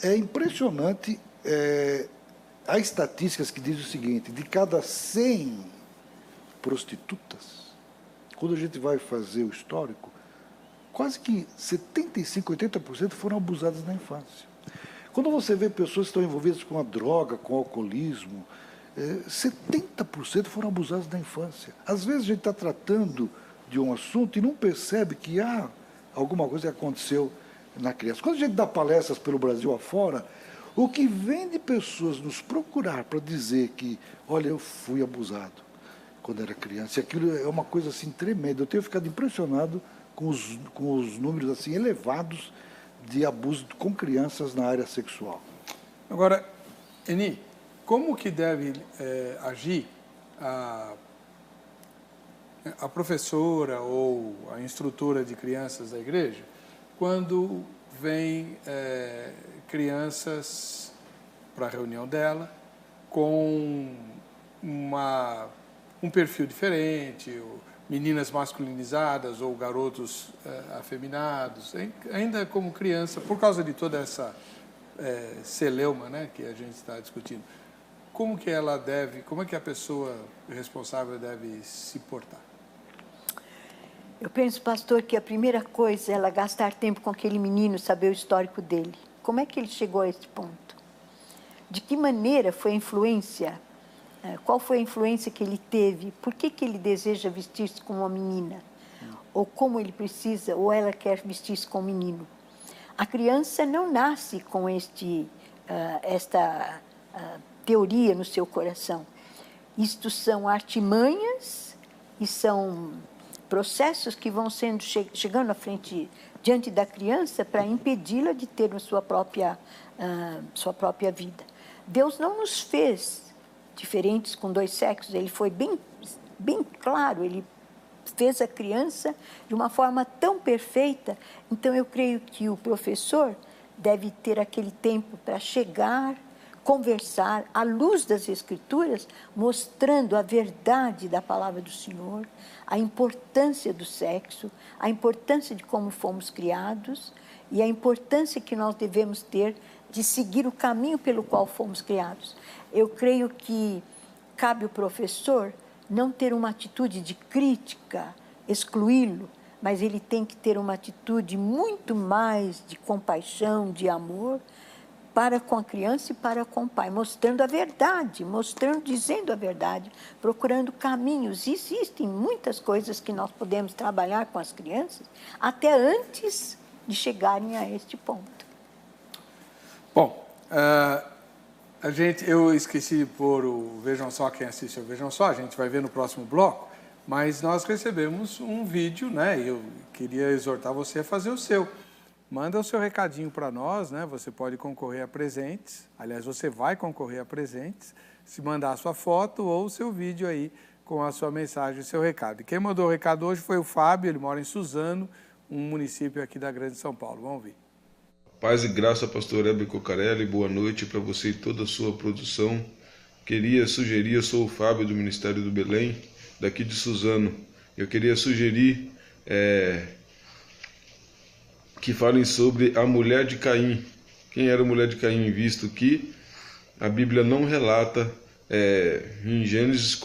É impressionante há estatísticas que dizem o seguinte, de cada 100 prostitutas, quando a gente vai fazer o histórico, quase que 75, 80% foram abusadas na infância. Quando você vê pessoas que estão envolvidas com a droga, com o alcoolismo, 70% foram abusadas na infância. Às vezes a gente está tratando de um assunto e não percebe que há alguma coisa que aconteceu na criança. Quando a gente dá palestras pelo Brasil afora, o que vem de pessoas nos procurar para dizer que, olha, eu fui abusado quando era criança, e aquilo é uma coisa assim tremenda. Eu tenho ficado impressionado com os números assim elevados de abuso com crianças na área sexual. Agora, Eni, como que deve agir a professora ou a instrutora de crianças da igreja quando vem crianças para a reunião dela com um perfil diferente, ou meninas masculinizadas ou garotos afeminados, ainda como criança, por causa de toda essa celeuma, né, que a gente está discutindo. Como que a pessoa responsável deve se portar? Eu penso, pastor, que a primeira coisa é ela gastar tempo com aquele menino, saber o histórico dele. Como é que ele chegou a esse ponto? De que maneira foi a influência? Qual foi a influência que ele teve? Por que ele deseja vestir-se como uma menina? Ou como ele precisa, ou ela quer vestir-se como menino? A criança não nasce com esta teoria no seu coração. Isto são artimanhas e são processos que vão chegando à frente, diante da criança, para impedi-la de ter a sua própria vida. Deus não nos fez diferentes com dois sexos, ele foi bem claro, ele fez a criança de uma forma tão perfeita. Então, eu creio que o professor deve ter aquele tempo para chegar, conversar, à luz das Escrituras, mostrando a verdade da palavra do Senhor, a importância do sexo, a importância de como fomos criados e a importância que nós devemos ter de seguir o caminho pelo qual fomos criados. Eu creio que cabe ao professor não ter uma atitude de crítica, excluí-lo, mas ele tem que ter uma atitude muito mais de compaixão, de amor, para com a criança e para com o pai, mostrando a verdade, dizendo a verdade, procurando caminhos. Existem muitas coisas que nós podemos trabalhar com as crianças, até antes de chegarem a este ponto. Bom, eu esqueci de pôr o Vejam Só, quem assiste ao Vejam Só, a gente vai ver no próximo bloco, mas nós recebemos um vídeo, né? Eu queria exortar você a fazer o seu. Manda o seu recadinho para nós, né? Você pode concorrer a presentes. Aliás, você vai concorrer a presentes se mandar a sua foto ou o seu vídeo aí com a sua mensagem, o seu recado. E quem mandou o recado hoje foi o Fábio, ele mora em Suzano, um município aqui da Grande São Paulo. Vamos ver. Paz e graça, pastor Heber Cocarelli, boa noite para você e toda a sua produção. Queria sugerir, eu sou o Fábio do Ministério do Belém, daqui de Suzano. Eu queria sugerir que falem sobre a mulher de Caim. Quem era a mulher de Caim, visto que a Bíblia não relata em Gênesis,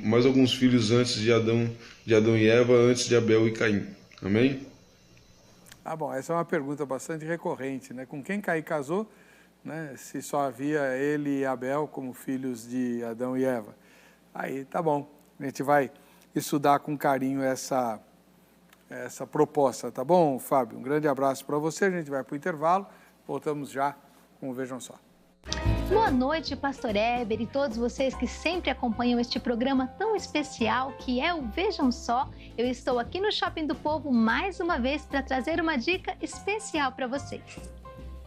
mais alguns filhos antes de Adão e Eva, antes de Abel e Caim. Amém? Ah, bom, essa é uma pergunta bastante recorrente, né? Com quem Caim casou, né? Se só havia ele e Abel como filhos de Adão e Eva. Aí, tá bom, a gente vai estudar com carinho essa proposta, tá bom, Fábio? Um grande abraço para você, a gente vai para o intervalo, voltamos já com o Vejam Só. Boa noite, Pastor Éber e todos vocês que sempre acompanham este programa tão especial que é o Vejam Só. Eu estou aqui no Shopping do Povo mais uma vez para trazer uma dica especial para vocês.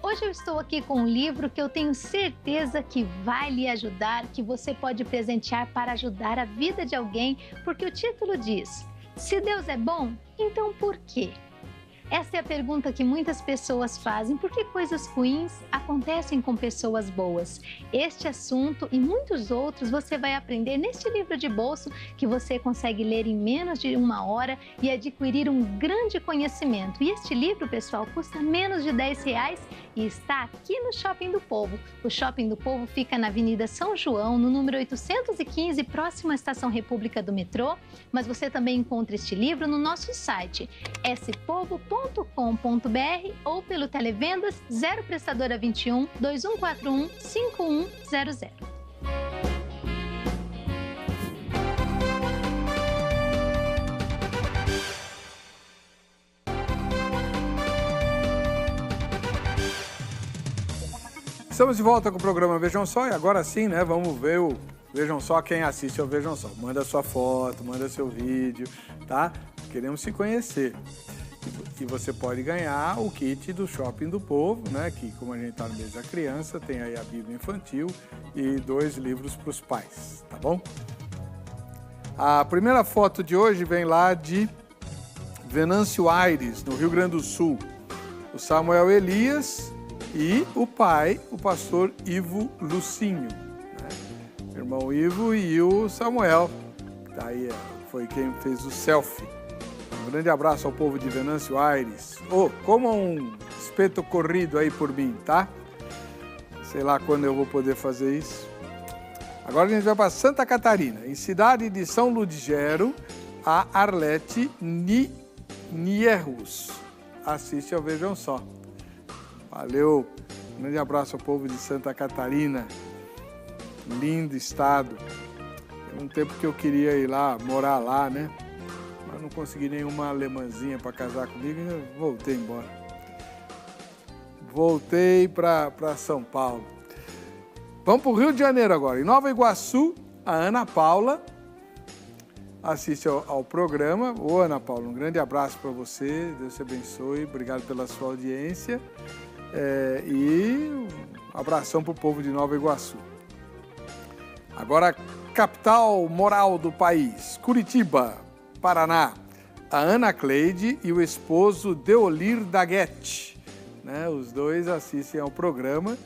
Hoje eu estou aqui com um livro que eu tenho certeza que vai lhe ajudar, que você pode presentear para ajudar a vida de alguém, porque o título diz: Se Deus é bom, então por quê? Essa é a pergunta que muitas pessoas fazem. Por que coisas ruins acontecem com pessoas boas? Este assunto e muitos outros você vai aprender neste livro de bolso que você consegue ler em menos de 1 hora e adquirir um grande conhecimento. E este livro, pessoal, custa menos de R$10 e está aqui no Shopping do Povo. O Shopping do Povo fica na Avenida São João, no número 815, próximo à Estação República do Metrô. Mas você também encontra este livro no nosso site, spovo.com.br ou pelo Televendas 0 Prestadora 21 2141 5100. Estamos de volta com o programa Vejam Só e agora sim, né, vamos ver o Vejam Só, quem assiste ao Vejam Só. Manda sua foto, manda seu vídeo, tá? Queremos se conhecer. E você pode ganhar o kit do Shopping do Povo, né? Que, como a gente está no mês da criança, tem aí a Bíblia Infantil e 2 livros para os pais, tá bom? A primeira foto de hoje vem lá de Venâncio Aires, no Rio Grande do Sul. O Samuel Elias e o pai, o pastor Ivo Lucinho. Né? O irmão Ivo e o Samuel. Daí foi quem fez o selfie. Um grande abraço ao povo de Venâncio Aires. Coma um espeto corrido aí por mim, tá? Sei lá quando eu vou poder fazer isso. Agora a gente vai para Santa Catarina, em cidade de São Ludgero, a Arlete Nierus. Assiste ao Vejam Só. Valeu. Um grande abraço ao povo de Santa Catarina. Lindo estado. Tem um tempo que eu queria ir lá, morar lá, né? Não consegui nenhuma alemãzinha para casar comigo e eu voltei embora. Voltei para São Paulo. Vamos para o Rio de Janeiro agora. Em Nova Iguaçu, a Ana Paula assiste ao programa. Ô, Ana Paula, um grande abraço para você. Deus te abençoe. Obrigado pela sua audiência. E um abração para o povo de Nova Iguaçu. Agora, capital moral do país, Curitiba, Paraná, a Ana Cleide e o esposo Deolir Daguete, né? Os dois assistem ao programa,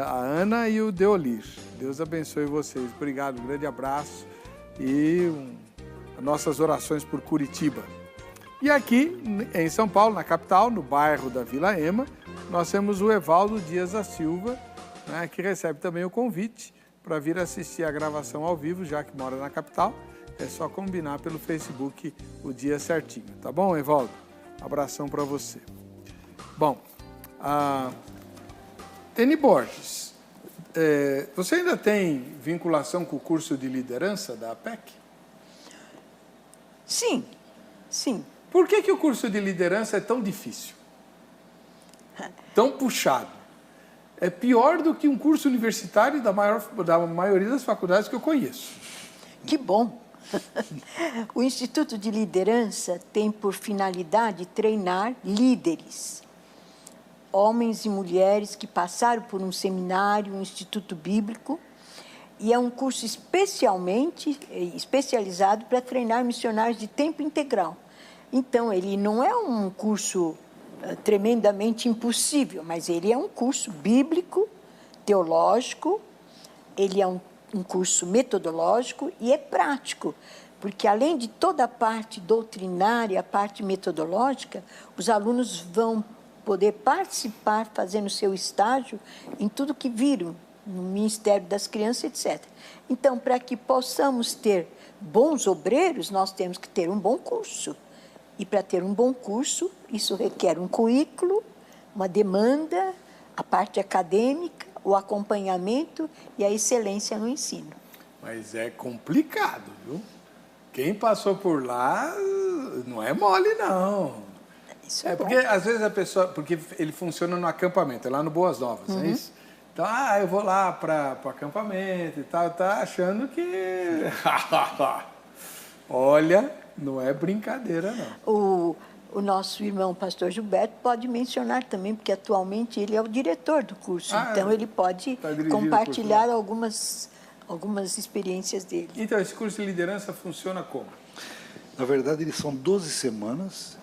a Ana e o Deolir. Deus abençoe vocês. Obrigado, um grande abraço e nossas orações por Curitiba. E aqui em São Paulo, na capital, no bairro da Vila Ema, nós temos o Evaldo Dias da Silva, né, que recebe também o convite para vir assistir a gravação ao vivo, já que mora na capital. É só combinar pelo Facebook o dia certinho, tá bom, Evaldo? Abração para você. Bom, Eni Borges, você ainda tem vinculação com o curso de liderança da APEC? Sim, sim. Por que o curso de liderança é tão difícil? Tão puxado? É pior do que um curso universitário da maioria das faculdades que eu conheço. Que bom! O Instituto de Liderança tem por finalidade treinar líderes, homens e mulheres que passaram por um seminário, um instituto bíblico, e é um curso especializado para treinar missionários de tempo integral. Então, ele não é um curso tremendamente impossível, mas ele é um curso bíblico, teológico, ele é um curso metodológico e é prático, porque além de toda a parte doutrinária, a parte metodológica, os alunos vão poder participar, fazendo seu estágio em tudo que viram no Ministério das Crianças, etc. Então, para que possamos ter bons obreiros, nós temos que ter um bom curso. E para ter um bom curso, isso requer um currículo, uma demanda, a parte acadêmica, o acompanhamento e a excelência no ensino. Mas é complicado, viu? Quem passou por lá não é mole, não. Isso é porque às vezes a pessoa... Porque ele funciona no acampamento, é lá no Boas Novas, é isso? Então, eu vou lá para o acampamento e tal, tá achando que... Olha, não é brincadeira, não. O nosso irmão pastor Gilberto pode mencionar também, porque atualmente ele é o diretor do curso, então ele pode compartilhar algumas experiências dele. Então, esse curso de liderança funciona como? Na verdade, eles são 12 semanas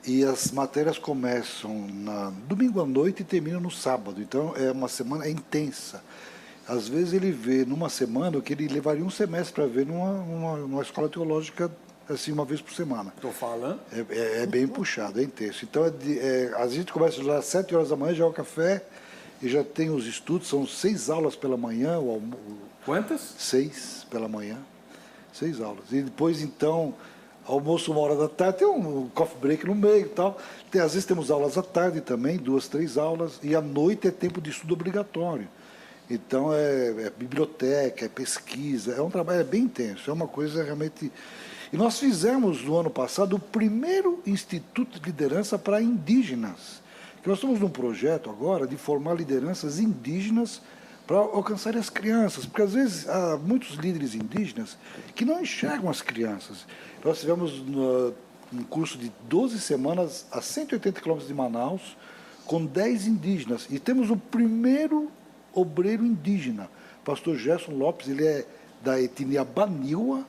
e as matérias começam no domingo à noite e terminam no sábado. Então, é uma semana intensa. Às vezes ele vê numa semana o que ele levaria um semestre para ver numa escola teológica, assim, uma vez por semana. Estou falando. É bem puxado, é intenso. Então, a gente começa já às 7 horas da manhã, já é o café e já tem os estudos, são 6 aulas pela manhã. Quantas? 6 pela manhã, 6 aulas. E depois, então, almoço 1 hora da tarde, tem um coffee break no meio e tal. Às vezes temos aulas à tarde também, 2, 3 aulas, e à noite é tempo de estudo obrigatório. Então, é biblioteca, é pesquisa, é um trabalho bem intenso, é uma coisa realmente... E nós fizemos, no ano passado, o primeiro Instituto de Liderança para indígenas. Que nós estamos num projeto agora de formar lideranças indígenas para alcançar as crianças, porque às vezes há muitos líderes indígenas que não enxergam as crianças. Nós tivemos um curso de 12 semanas a 180 quilômetros de Manaus, com 10 indígenas, e temos o primeiro obreiro indígena, pastor Gerson Lopes, ele é da etnia Baniwa,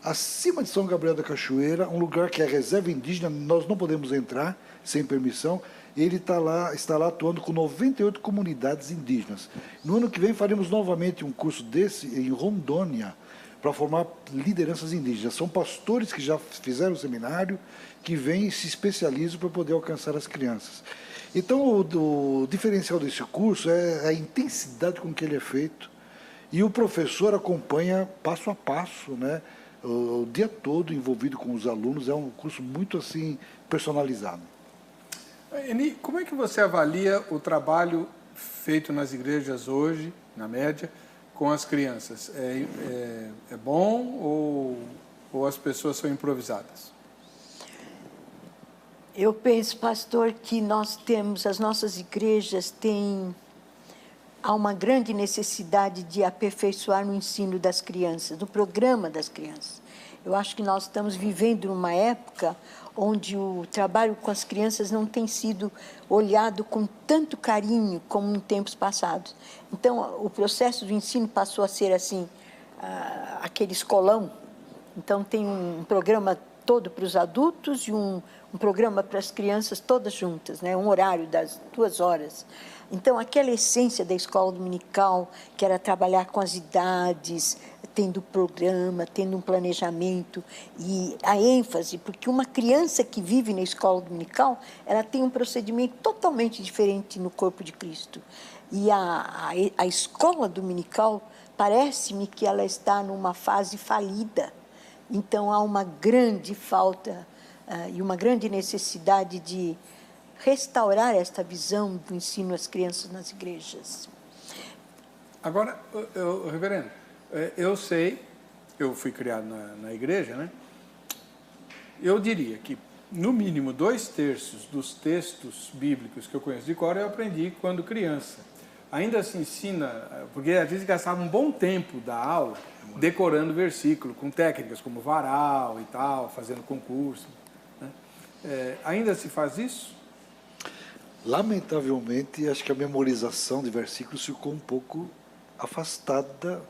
acima de São Gabriel da Cachoeira, um lugar que é reserva indígena, nós não podemos entrar sem permissão. Ele está lá atuando com 98 comunidades indígenas. No ano que vem faremos novamente um curso desse em Rondônia, para formar lideranças indígenas. São pastores que já fizeram o seminário, que vêm e se especializam para poder alcançar as crianças. Então, o diferencial desse curso é a intensidade com que ele é feito, e o professor acompanha passo a passo, né? O dia todo envolvido com os alunos. É um curso muito assim personalizado. Eni, como é que você avalia o trabalho feito nas igrejas hoje, na média, com as crianças? É bom ou as pessoas são improvisadas? Eu penso, pastor, que as nossas igrejas há uma grande necessidade de aperfeiçoar no ensino das crianças, no programa das crianças. Eu acho que nós estamos vivendo numa época onde o trabalho com as crianças não tem sido olhado com tanto carinho como em tempos passados. Então, o processo do ensino passou a ser assim, aquele escolão. Então, tem um programa todo para os adultos e um programa para as crianças todas juntas, né? Um horário das 2 horas. Então, aquela essência da escola dominical, que era trabalhar com as idades, tendo programa, tendo um planejamento, e a ênfase, porque uma criança que vive na escola dominical, ela tem um procedimento totalmente diferente no corpo de Cristo. E a escola dominical, parece-me que ela está numa fase falida. Então, há uma grande falta e uma grande necessidade de restaurar esta visão do ensino às crianças nas igrejas. Agora, reverendo, eu sei, eu fui criado na igreja, né? Eu diria que, no mínimo, 2/3 dos textos bíblicos que eu conheço de cor, eu aprendi quando criança. Ainda se ensina, porque às vezes gastava um bom tempo da aula decorando versículo, com técnicas como varal e tal, fazendo concurso, né? Ainda se faz isso? Lamentavelmente, acho que a memorização de versículos ficou um pouco afastada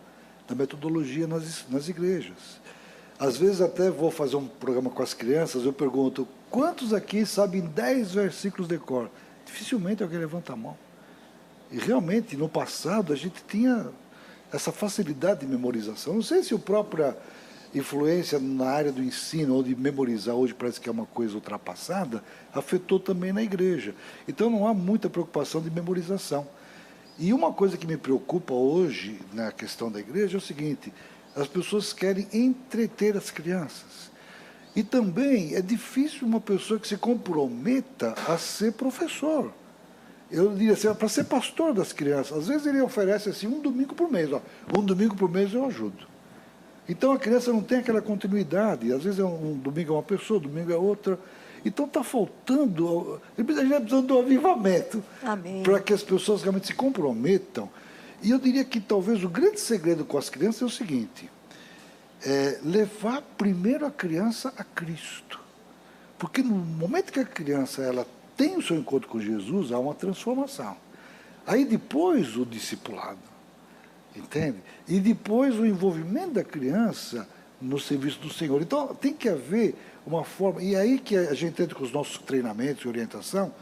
da metodologia nas igrejas. Às vezes até vou fazer um programa com as crianças, eu pergunto, quantos aqui sabem 10 versículos de cor? Dificilmente alguém levanta a mão. E realmente, no passado, a gente tinha essa facilidade de memorização. Não sei se a própria influência na área do ensino, onde memorizar hoje parece que é uma coisa ultrapassada, afetou também na igreja. Então não há muita preocupação de memorização. E uma coisa que me preocupa hoje na questão da igreja é o seguinte: as pessoas querem entreter as crianças. E também é difícil uma pessoa que se comprometa a ser professor. Eu diria assim, para ser pastor das crianças. Às vezes ele oferece assim, um domingo por mês. Ó, um domingo por mês eu ajudo. Então a criança não tem aquela continuidade. Às vezes um domingo é uma pessoa, domingo é outra. Então está faltando, a gente está precisando do avivamento. Amém. Para que as pessoas realmente se comprometam. E eu diria que talvez o grande segredo com as crianças é o seguinte: levar primeiro a criança a Cristo. Porque no momento que a criança ela tem o seu encontro com Jesus, há uma transformação. Aí depois o discipulado, entende? E depois o envolvimento da criança no serviço do Senhor. Então tem que haver uma forma, e aí que a gente entra com os nossos treinamentos e orientação,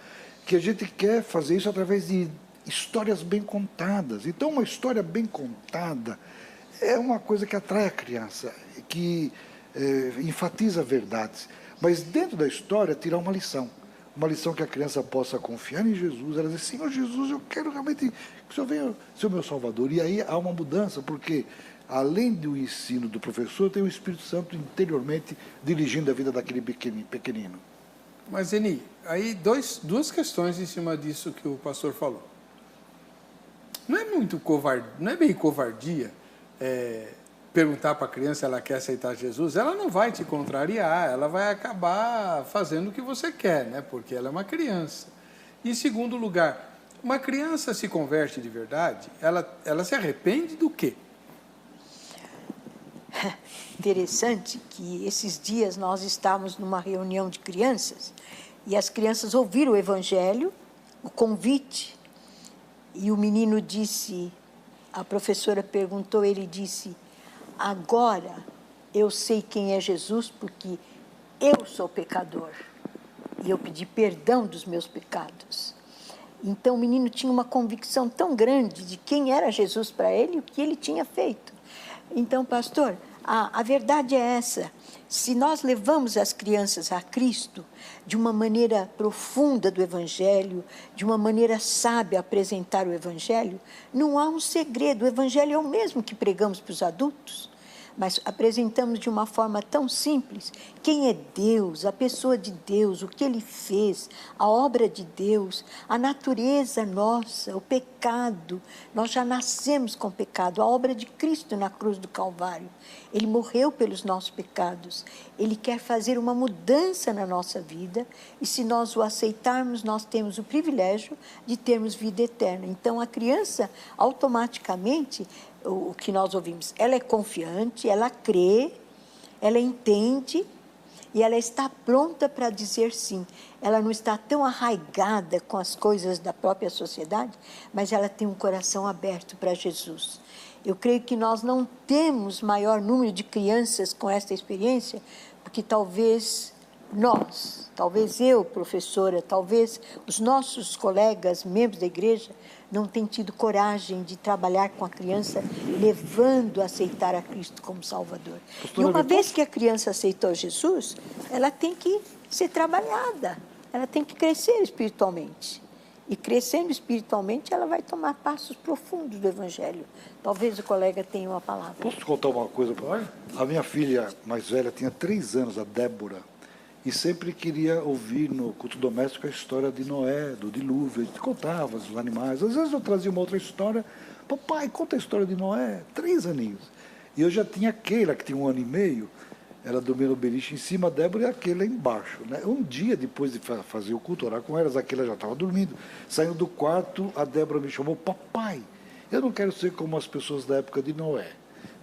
que a gente quer fazer isso através de histórias bem contadas. Então uma história bem contada é uma coisa que atrai a criança, que enfatiza verdades. Mas dentro da história tirar uma lição que a criança possa confiar em Jesus. Ela diz: Senhor Jesus, eu quero realmente que o Senhor venha ser o meu Salvador. E aí há uma mudança, porque além do ensino do professor, tem o Espírito Santo interiormente dirigindo a vida daquele pequenino. Mas, Eni, aí duas questões em cima disso que o pastor falou. Não é muito covardia, não é bem covardia perguntar para a criança se ela quer aceitar Jesus. Ela não vai te contrariar, ela vai acabar fazendo o que você quer, né? Porque ela é uma criança. E, em segundo lugar, uma criança se converte de verdade, ela se arrepende do quê? Interessante que esses dias nós estávamos numa reunião de crianças e as crianças ouviram o evangelho, o convite, e o menino disse, a professora perguntou, ele disse: agora eu sei quem é Jesus porque eu sou pecador e eu pedi perdão dos meus pecados. Então o menino tinha uma convicção tão grande de quem era Jesus para ele e o que ele tinha feito. Então, pastor, a verdade é essa: se nós levamos as crianças a Cristo de uma maneira profunda do Evangelho, de uma maneira sábia apresentar o Evangelho, não há um segredo. O Evangelho é o mesmo que pregamos para os adultos, mas apresentamos de uma forma tão simples quem é Deus, a pessoa de Deus, o que Ele fez, a obra de Deus, a natureza nossa, o pecado. Nós já nascemos com pecado, a obra de Cristo na cruz do Calvário. Ele morreu pelos nossos pecados. Ele quer fazer uma mudança na nossa vida e, se nós o aceitarmos, nós temos o privilégio de termos vida eterna. Então, a criança, automaticamente, o que nós ouvimos, ela é confiante, ela crê, ela entende e ela está pronta para dizer sim. Ela não está tão arraigada com as coisas da própria sociedade, mas ela tem um coração aberto para Jesus. Eu creio que nós não temos maior número de crianças com esta experiência, porque talvez nós, talvez eu, professora, talvez os nossos colegas, membros da igreja, não tenham tido coragem de trabalhar com a criança, levando a aceitar a Cristo como Salvador. E uma vez que a criança aceitou Jesus, ela tem que ser trabalhada, ela tem que crescer espiritualmente. E crescendo espiritualmente, ela vai tomar passos profundos do Evangelho. Talvez o colega tenha uma palavra. Posso te contar uma coisa? A minha filha mais velha tinha 3 anos, a Débora, e sempre queria ouvir no culto doméstico a história de Noé, do dilúvio. A gente contava os animais. Às vezes eu trazia uma outra história. Papai, conta a história de Noé. 3 aninhos. E eu já tinha a Keila, que tinha 1 ano e meio. Ela dormia no beliche em cima, a Débora e a Keila embaixo. Né? Um dia, depois de fazer o culto, orar com elas, a Keila já estava dormindo. Saindo do quarto, a Débora me chamou: papai, eu não quero ser como as pessoas da época de Noé.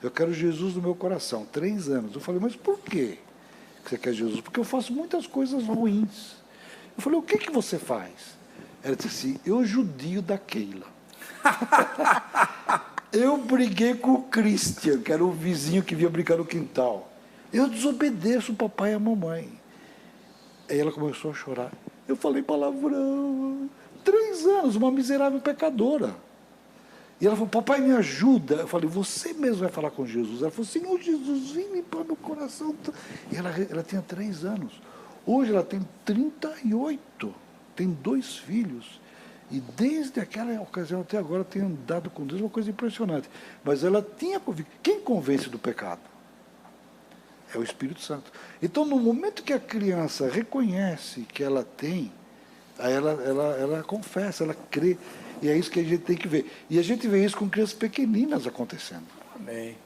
Eu quero Jesus no meu coração. 3 anos. Eu falei: mas por quê que você quer Jesus? Porque eu faço muitas coisas ruins. Eu falei: o que você faz? Ela disse assim: eu judio da Keila. Eu briguei com o Christian, que era o vizinho que vinha brincar no quintal. Eu desobedeço o papai e a mamãe. Aí ela começou a chorar. Eu falei palavrão. 3 anos, uma miserável pecadora. E ela falou: papai, me ajuda. Eu falei: você mesmo vai falar com Jesus. Ela falou: Senhor Jesus, vem limpar meu coração. E ela tinha 3 anos. Hoje ela tem 38. Tem 2 filhos. E desde aquela ocasião até agora tem andado com Deus, uma coisa impressionante. Mas ela tinha convicção. Quem convence do pecado? É o Espírito Santo. Então, no momento que a criança reconhece que ela tem, aí ela confessa, ela crê. E é isso que a gente tem que ver. E a gente vê isso com crianças pequeninas acontecendo. Amém.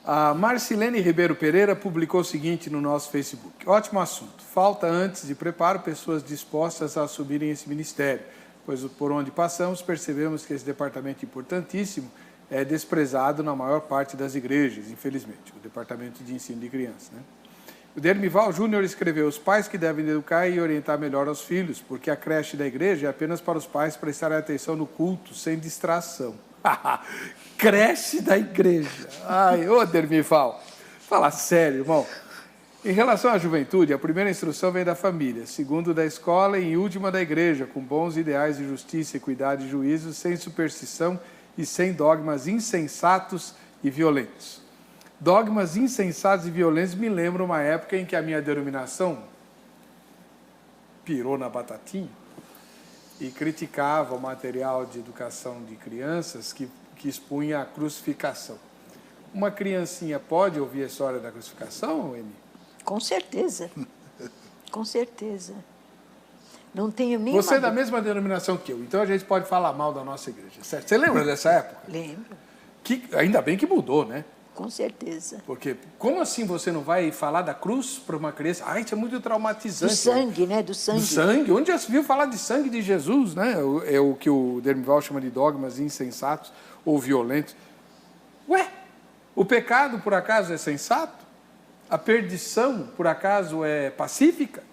A Marcilene Ribeiro Pereira publicou o seguinte no nosso Facebook. Ótimo assunto. Falta, antes de preparo, pessoas dispostas a assumirem esse ministério, pois por onde passamos percebemos que esse departamento importantíssimo é desprezado na maior parte das igrejas, infelizmente, o departamento de ensino de crianças, né? O Dermival Júnior escreveu: os pais que devem educar e orientar melhor aos filhos, porque a creche da igreja é apenas para os pais prestarem atenção no culto, sem distração. Creche da igreja. Ai, ô Dermival, fala sério, irmão. Em relação à juventude, a primeira instrução vem da família, segundo da escola e última da igreja, com bons ideais de justiça, equidade e juízo, sem superstição e sem dogmas insensatos e violentos. Dogmas insensatos e violentos me lembram uma época em que a minha denominação pirou na batatinha e criticava o material de educação de crianças que expunha a crucificação. Uma criancinha pode ouvir a história da crucificação, Emi? Com certeza. Com certeza. Não tenho nem. Você é da mesma denominação que eu, então a gente pode falar mal da nossa igreja, certo? Você lembra dessa época? Lembro. Ainda bem que mudou, né? Com certeza. Porque como assim você não vai falar da cruz para uma criança? Ai, isso é muito traumatizante. Do sangue, né? Do sangue. Do sangue. Onde já se viu falar de sangue de Jesus, né? É o que o Dermival chama de dogmas insensatos ou violentos. Ué, o pecado, por acaso, é sensato? A perdição, por acaso, é pacífica?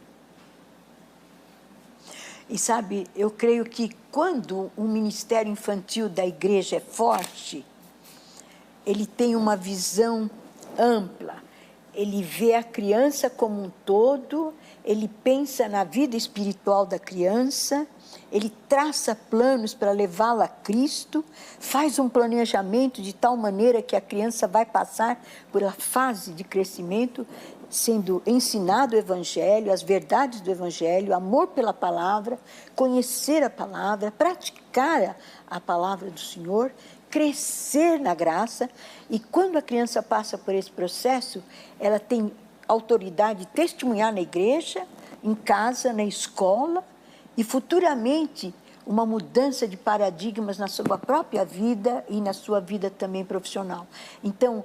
E sabe, eu creio que quando o ministério infantil da igreja é forte, ele tem uma visão ampla, ele vê a criança como um todo, ele pensa na vida espiritual da criança, ele traça planos para levá-la a Cristo, faz um planejamento de tal maneira que a criança vai passar por a fase de crescimento, sendo ensinado o Evangelho, as verdades do Evangelho, amor pela palavra, conhecer a palavra, praticar a palavra do Senhor, crescer na graça. E quando a criança passa por esse processo, ela tem autoridade de testemunhar na igreja, em casa, na escola, e futuramente uma mudança de paradigmas na sua própria vida e na sua vida também profissional. Então,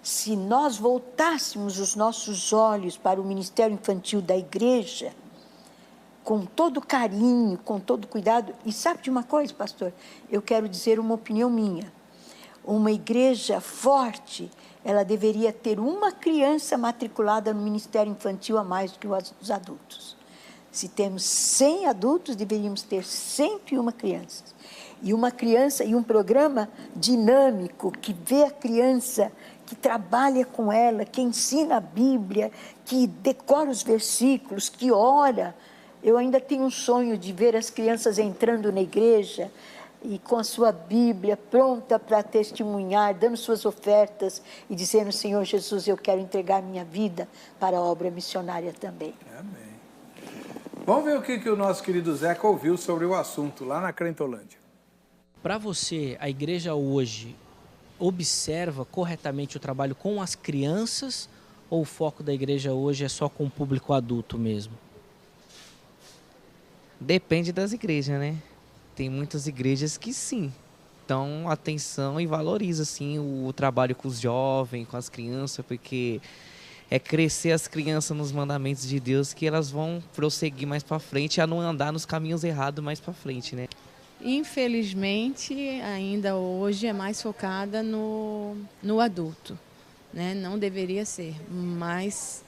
se nós voltássemos os nossos olhos para o ministério infantil da igreja, com todo carinho, com todo cuidado, e sabe de uma coisa, pastor? Eu quero dizer uma opinião minha. Uma igreja forte, ela deveria ter uma criança matriculada no ministério infantil a mais do que os adultos. Se temos 100 adultos, deveríamos ter 101 crianças. E uma criança e um programa dinâmico que vê a criança, que trabalha com ela, que ensina a Bíblia, que decora os versículos, que ora. Eu ainda tenho um sonho de ver as crianças entrando na igreja e com a sua Bíblia pronta para testemunhar, dando suas ofertas e dizendo: Senhor Jesus, eu quero entregar minha vida para a obra missionária também. Amém. Vamos ver o que o nosso querido Zeca ouviu sobre o assunto lá na Crentolândia. Para você, a igreja hoje observa corretamente o trabalho com as crianças ou o foco da igreja hoje é só com o público adulto mesmo? Depende das igrejas, né? Tem muitas igrejas que sim, dão atenção e valorizam assim, o trabalho com os jovens, com as crianças, porque é crescer as crianças nos mandamentos de Deus que elas vão prosseguir mais para frente, a não andar nos caminhos errados mais para frente, né? Infelizmente, ainda hoje é mais focada no adulto, né? Não deveria ser, mas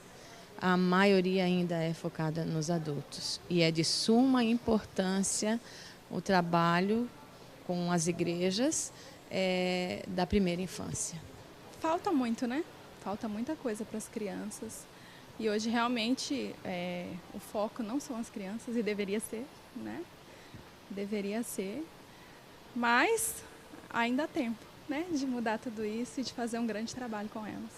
a maioria ainda é focada nos adultos. E é de suma importância o trabalho com as igrejas da primeira infância. Falta muito, né? Falta muita coisa para as crianças. E hoje realmente o foco não são as crianças, e deveria ser, né? Deveria ser, mas ainda há tempo, né, de mudar tudo isso e de fazer um grande trabalho com elas.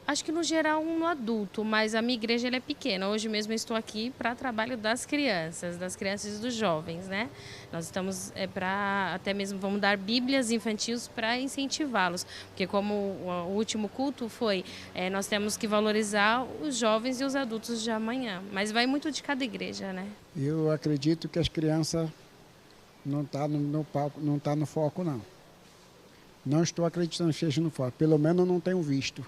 Acho que no geral no adulto, mas a minha igreja ela é pequena. Hoje mesmo eu estou aqui para trabalho das crianças e dos jovens, né? Nós estamos para até mesmo vamos dar bíblias infantis para incentivá-los, porque como o último culto foi, nós temos que valorizar os jovens e os adultos de amanhã. Mas vai muito de cada igreja, né? Eu acredito que as crianças não estão no palco, não tá no foco, não. Não estou acreditando que esteja no foco. Pelo menos eu não tenho visto.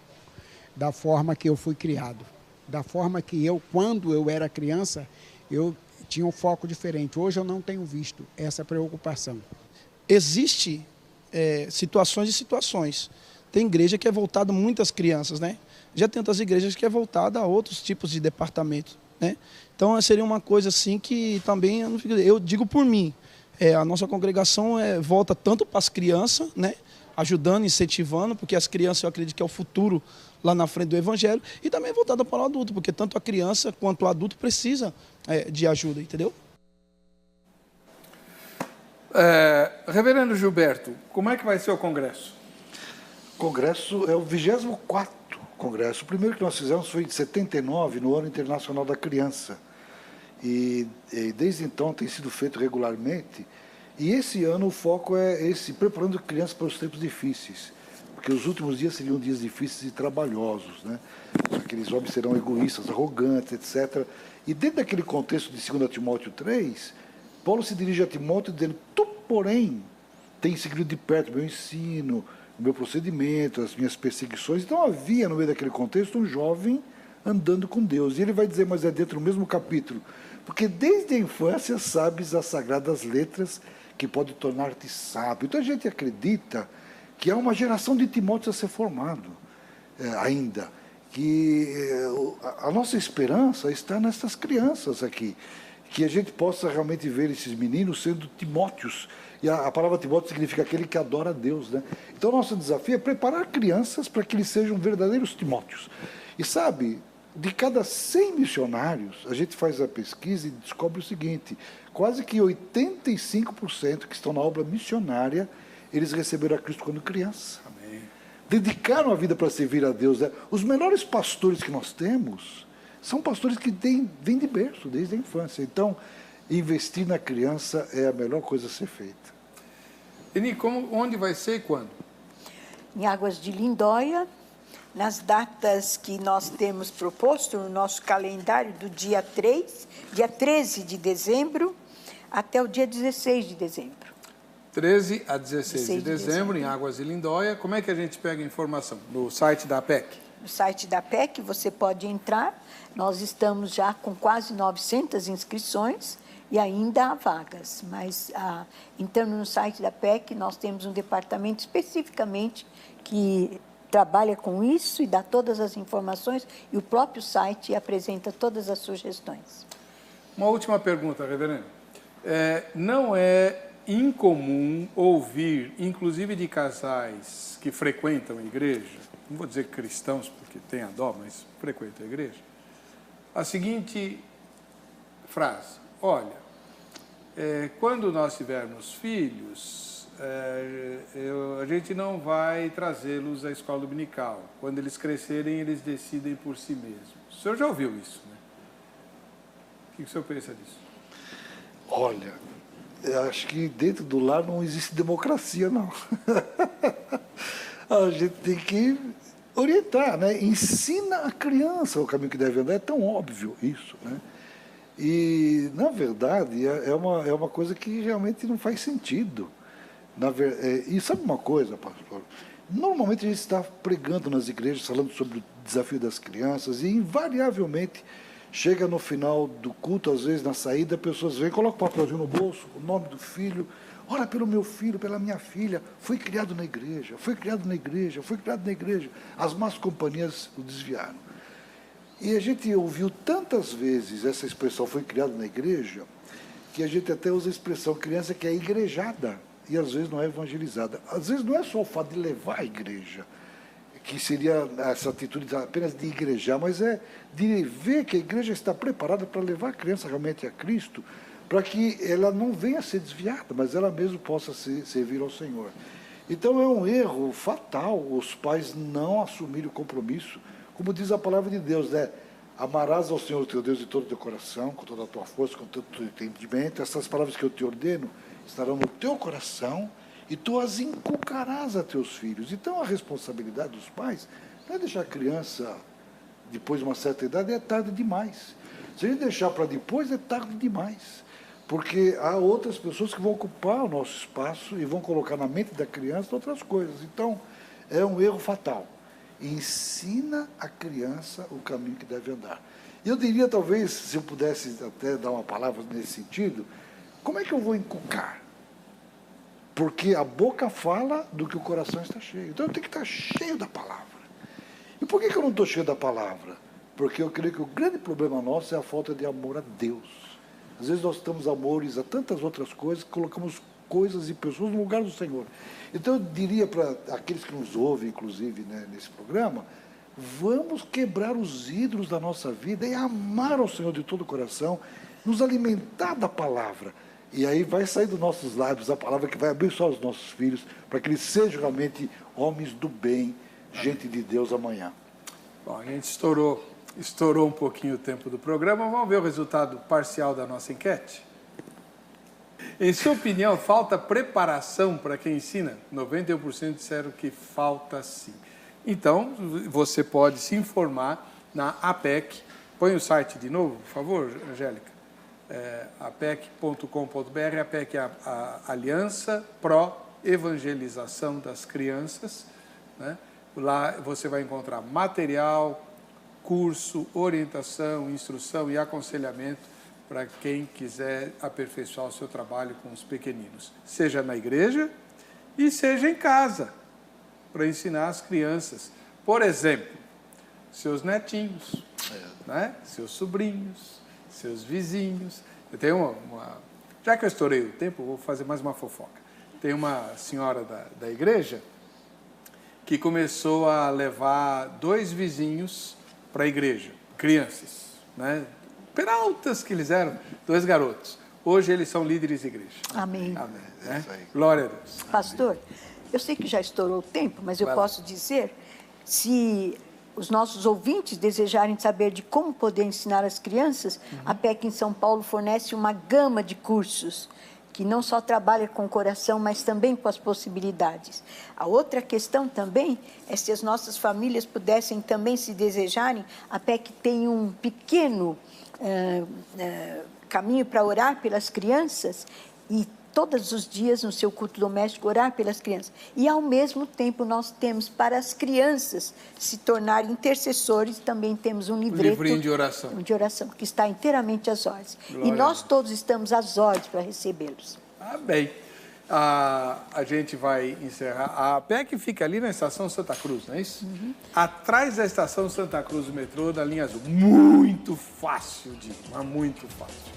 Da forma que eu fui criado, da forma que quando eu era criança, eu tinha um foco diferente. Hoje eu não tenho visto essa preocupação. Existe situações e situações. Tem igreja que é voltada a muitas crianças, né? Já tem outras igrejas que é voltada a outros tipos de departamento, né? Então seria uma coisa assim que também, eu digo por mim, a nossa congregação volta tanto para as crianças, né? Ajudando, incentivando, porque as crianças eu acredito que é o futuro lá na frente do Evangelho, e também voltada para o adulto, porque tanto a criança quanto o adulto precisa de ajuda, entendeu? Reverendo Gilberto, como é que vai ser o congresso? O congresso é o 24º congresso. O primeiro que nós fizemos foi em 79, no Ano Internacional da Criança. E desde então tem sido feito regularmente. E esse ano o foco é preparando crianças para os tempos difíceis. Porque os últimos dias seriam dias difíceis e trabalhosos, né? Aqueles homens serão egoístas, arrogantes, etc. E dentro daquele contexto de 2 Timóteo 3, Paulo se dirige a Timóteo dizendo: tu, porém, tens seguido de perto o meu ensino, o meu procedimento, as minhas perseguições. Então havia, no meio daquele contexto, um jovem andando com Deus. E ele vai dizer, mas é dentro do mesmo capítulo, porque desde a infância sabes as sagradas letras que podem tornar-te sábio. Então a gente acredita que há uma geração de Timóteo a ser formado ainda, que a nossa esperança está nessas crianças aqui, que a gente possa realmente ver esses meninos sendo Timóteos, e a palavra Timóteo significa aquele que adora a Deus, né? Então o nosso desafio é preparar crianças para que eles sejam verdadeiros Timóteos. E sabe, de cada 100 missionários, a gente faz a pesquisa e descobre o seguinte: quase que 85% que estão na obra missionária, eles receberam a Cristo quando criança. Amém. Dedicaram a vida para servir a Deus, né? Os melhores pastores que nós temos são pastores que vêm de berço, desde a infância. Então, investir na criança é a melhor coisa a ser feita. Eni, onde vai ser e quando? Em Águas de Lindóia, nas datas que nós temos proposto no nosso calendário, do dia 13 de dezembro, até o dia 16 de dezembro. 13 a 16 de dezembro, em Águas de Lindóia. Como é que a gente pega a informação? No site da APEC? No site da APEC você pode entrar. Nós estamos já com quase 900 inscrições e ainda há vagas. Mas, entrando no site da APEC, nós temos um departamento especificamente que trabalha com isso e dá todas as informações, e o próprio site apresenta todas as sugestões. Uma última pergunta, reverendo. Não é incomum ouvir, inclusive de casais que frequentam a igreja, não vou dizer cristãos porque tem a dó, mas frequentam a igreja, a seguinte frase: olha, quando nós tivermos filhos, a gente não vai trazê-los à escola dominical. Quando eles crescerem, eles decidem por si mesmos. O senhor já ouviu isso, né? O que o senhor pensa disso? Olha, eu acho que dentro do lar não existe democracia, não. A gente tem que orientar, né? Ensina a criança o caminho que deve andar. É tão óbvio isso, né? E, na verdade, é uma coisa que realmente não faz sentido. E sabe uma coisa, pastor? Normalmente a gente está pregando nas igrejas, falando sobre o desafio das crianças, e invariavelmente chega no final do culto, às vezes na saída, pessoas vêm, colocam o papelzinho no bolso, o nome do filho: ora pelo meu filho, pela minha filha, foi criado na igreja, foi criado na igreja, foi criado na igreja. As más companhias o desviaram. E a gente ouviu tantas vezes essa expressão, foi criado na igreja, que a gente até usa a expressão criança que é igrejada, e às vezes não é evangelizada. Às vezes não é só o fato de levar à igreja, que seria essa atitude apenas de igrejar, mas é de ver que a igreja está preparada para levar a criança realmente a Cristo, para que ela não venha a ser desviada, mas ela mesma possa servir ao Senhor. Então é um erro fatal os pais não assumirem o compromisso Como diz a palavra de Deus, né? Amarás ao Senhor teu Deus de todo o teu coração, com toda a tua força, com todo o teu entendimento. Essas palavras que eu te ordeno estarão no teu coração e tu as inculcarás a teus filhos. Então, a responsabilidade dos pais não é deixar a criança, depois de uma certa idade, é tarde demais. Se a gente deixar para depois, é tarde demais. Porque há outras pessoas que vão ocupar o nosso espaço e vão colocar na mente da criança outras coisas. Então, é um erro fatal. Ensina a criança o caminho que deve andar. E eu diria, talvez, se eu pudesse até dar uma palavra nesse sentido, como é que eu vou inculcar? Porque a boca fala do que o coração está cheio. Então, eu tenho que estar cheio da palavra. E por que eu não estou cheio da palavra? Porque eu creio que o grande problema nosso é a falta de amor a Deus. Às vezes nós estamos amores a tantas outras coisas, colocamos coisas e pessoas no lugar do Senhor. Então eu diria para aqueles que nos ouvem, inclusive, né, nesse programa, vamos quebrar os ídolos da nossa vida e amar ao Senhor de todo o coração, nos alimentar da palavra. E aí vai sair dos nossos lábios a palavra que vai abençoar os nossos filhos, para que eles sejam realmente homens do bem, gente de Deus amanhã. Bom, a gente estourou um pouquinho o tempo do programa. Vamos ver o resultado parcial da nossa enquete? Em sua opinião, falta preparação para quem ensina? 91% disseram que falta sim. Então, você pode se informar na APEC. Põe o site de novo, por favor, Angélica. apec.com.br. A APEC é a Aliança Pro Evangelização das Crianças, né? Lá você vai encontrar material, curso, orientação, instrução e aconselhamento para quem quiser aperfeiçoar o seu trabalho com os pequeninos, seja na igreja e seja em casa, para ensinar as crianças. Por exemplo, seus netinhos, né? Seus sobrinhos, seus vizinhos. Eu tenho já que eu estourei o tempo, vou fazer mais uma fofoca. Tem uma senhora da igreja que começou a levar 2 vizinhos para a igreja, crianças, né? Peraltas que eles eram, 2 garotos. Hoje eles são líderes de igreja. Amém. Amém, né? Glória a Deus. Pastor, eu sei que já estourou o tempo, mas eu posso dizer, se os nossos ouvintes desejarem saber de como poder ensinar as crianças, a PEC em São Paulo fornece uma gama de cursos que não só trabalha com o coração, mas também com as possibilidades. A outra questão também é se as nossas famílias pudessem também se desejarem, a PEC tem um pequeno caminho para orar pelas crianças e todos os dias no seu culto doméstico orar pelas crianças. E, ao mesmo tempo, nós temos para as crianças se tornarem intercessores, também temos um livrinho de oração. De oração, que está inteiramente às ordens. Glória. E nós todos estamos às ordens para recebê-los. Bem. A gente vai encerrar. A PEC fica ali na Estação Santa Cruz, não é isso? Atrás da Estação Santa Cruz do metrô, da linha azul. Muito fácil de ir, mas muito fácil.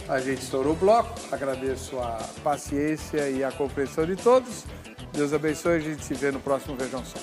A gente estourou o bloco, agradeço a paciência e a compreensão de todos. Deus abençoe, a gente se vê no próximo Vejam Só.